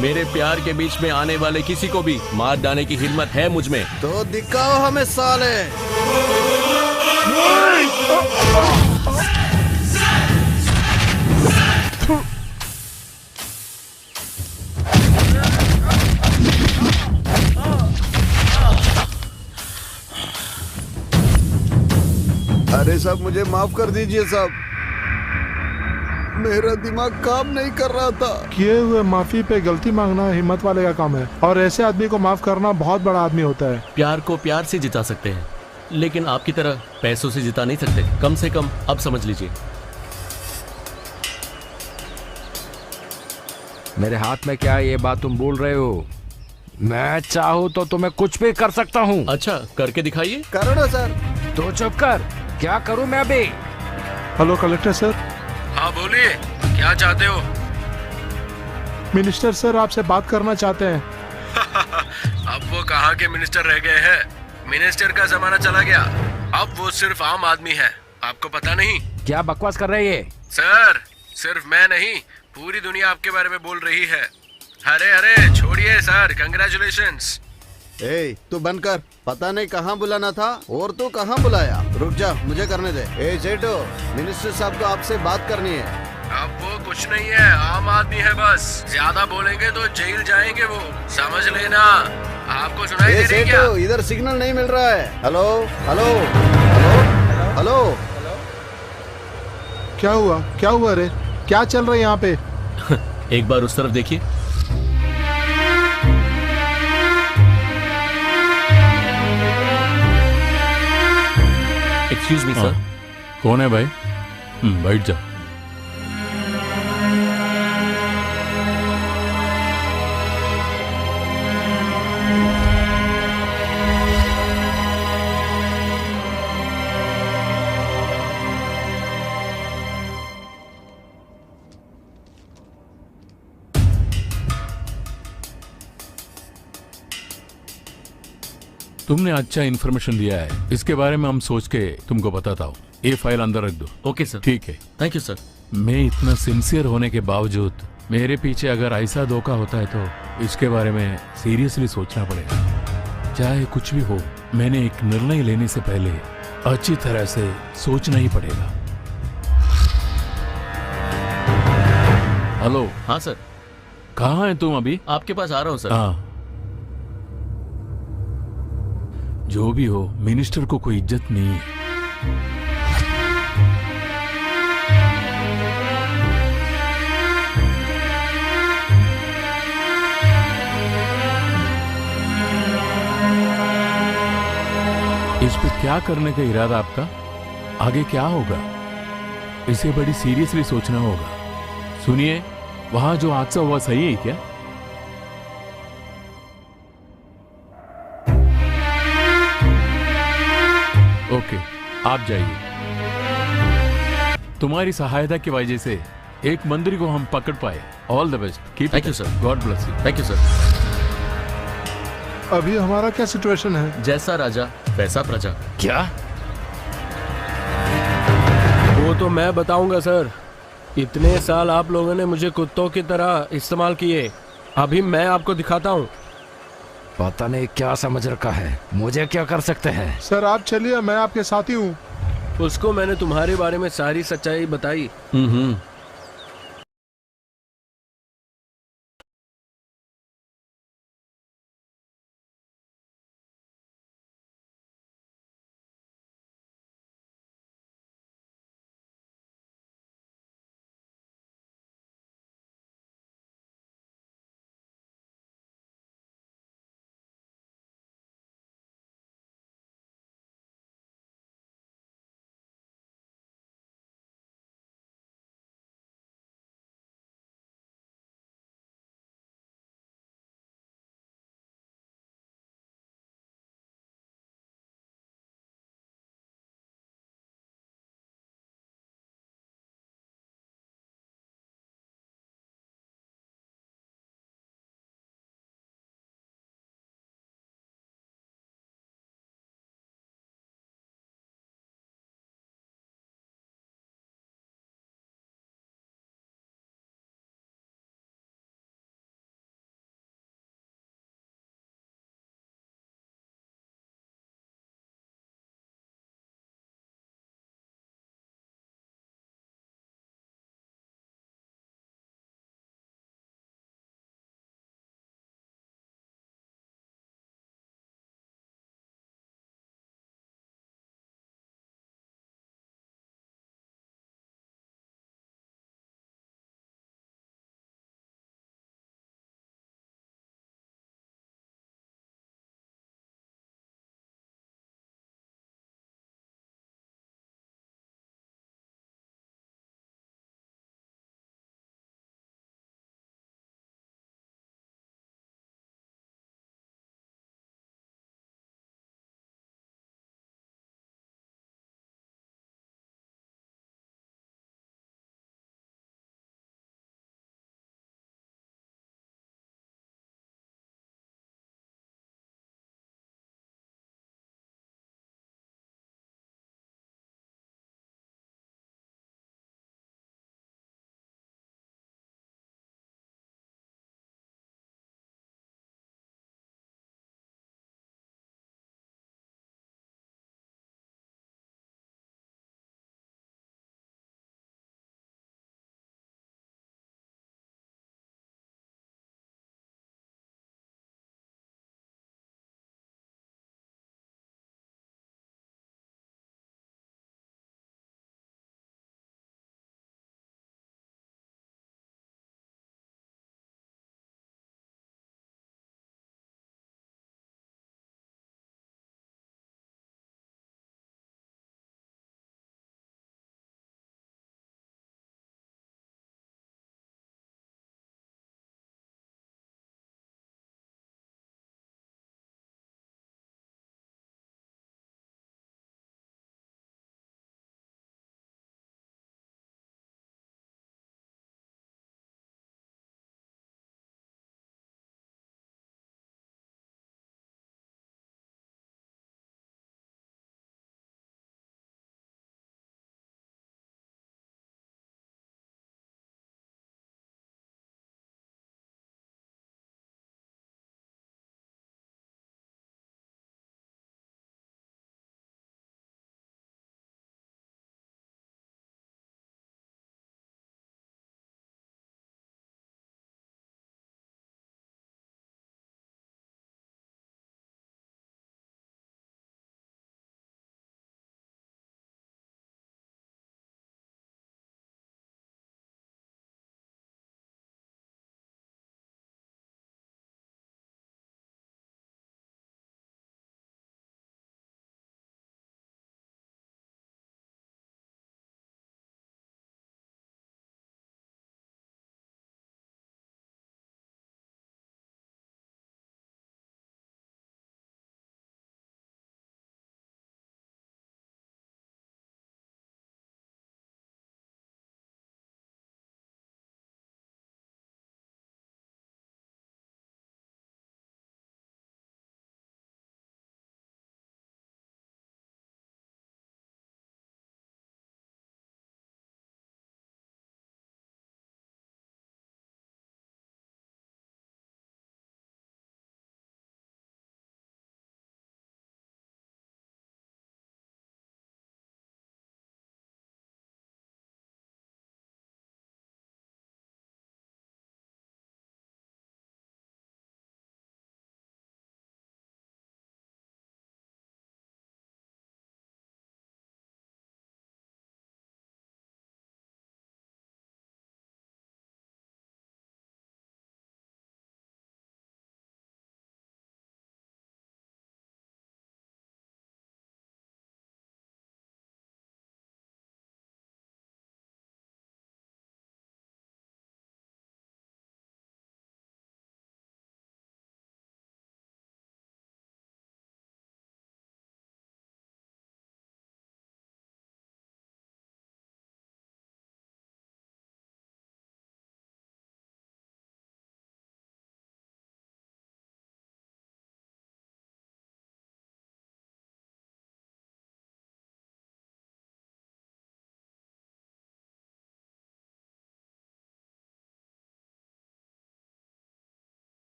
मेरे प्यार के बीच में आने वाले किसी को भी मार डालने की हिम्मत है मुझ में। तो दिखाओ हमें साले। अरे साहब मुझे माफ कर दीजिए साहब, मेरा दिमाग काम नहीं कर रहा था। किए हुए माफी पे गलती मांगना हिम्मत वाले का काम है और ऐसे आदमी को माफ करना बहुत बड़ा आदमी होता है। प्यार को प्यार से जिता सकते हैं लेकिन आपकी तरह पैसों से जिता नहीं सकते। कम से कम अब समझ लीजिए। मेरे हाथ में क्या है ये बात तुम बोल रहे हो? मैं चाहूँ तो तुम्हें कुछ भी कर सकता हूँ। अच्छा करके दिखाइए। करो ना सर। तो चुप कर, क्या करूँ मैं अभी? Hello collector sir. हाँ बोलिए, क्या चाहते हो? मिनिस्टर सर आपसे बात करना चाहते हैं। अब वो कहाँ के मिनिस्टर रह गए हैं? मिनिस्टर का जमाना चला गया, अब वो सिर्फ आम आदमी है। आपको पता नहीं? क्या बकवास कर रहे हैं? सर सिर्फ मैं नहीं, पूरी दुनिया आपके बारे में बोल रही है। अरे अरे छोड़िए सर, कंग्रेचुलेशंस। ए तू बंद कर, पता नहीं कहाँ बुलाना था और तू कहाँ बुलाया। रुक जा, मुझे करने दे। ए जेठो, मिनिस्टर साहब को आपसे बात करनी है। अब वो कुछ नहीं है, आम आदमी है बस। ज्यादा बोलेंगे तो जेल जाएंगे वो, समझ लेना। आपको सुनाई दे रही है क्या? इधर सिग्नल नहीं मिल रहा है। Hello hello hello hello. क्या हुआ, क्या हुआ रे? क्या चल रहा है यहाँ पे? एक बार उस तरफ देखिए। Excuse me sir. कौन है भाई? बैठ जा। तुमने अच्छा इन्फॉर्मेशन दिया है, इसके बारे में हम सोच के तुमको बताता हूँ। ये फाइल अंदर रख दो। Okay sir. ठीक है। Thank you sir. मैं इतना सिंसियर होने के बावजूद मेरे पीछे अगर ऐसा धोखा होता है तो इसके बारे में सीरियसली सोचना पड़ेगा। चाहे कुछ भी हो, मैंने एक निर्णय लेने से पहले अच्छी तरह से सोचना ही पड़ेगा। हेलो। हाँ सर। कहाँ है तुम अभी? आपके पास आ रहा हूँ सर। हाँ, जो भी हो, मिनिस्टर को कोई इज्जत नहीं है। इस पे क्या करने का इरादा आपका? आगे क्या होगा? इसे बड़ी सीरियसली सोचना होगा। सुनिए, वहां जो हादसा हुआ सही है क्या? ओके, आप जाइए। तुम्हारी सहायता की वजह से एक मंत्री को हम पकड़ पाए। All the best. Thank you sir. God bless you. Thank you sir. अभी हमारा क्या सिचुएशन है? जैसा राजा वैसा प्रजा। क्या? वो तो मैं बताऊंगा सर। इतने साल आप लोगों ने मुझे कुत्तों की तरह इस्तेमाल किए, अभी मैं आपको दिखाता हूँ। पता नहीं क्या समझ रखा है, मुझे क्या कर सकते हैं? सर आप चलिए, मैं आपके साथ ही हूँ। उसको मैंने तुम्हारे बारे में सारी सच्चाई बताई।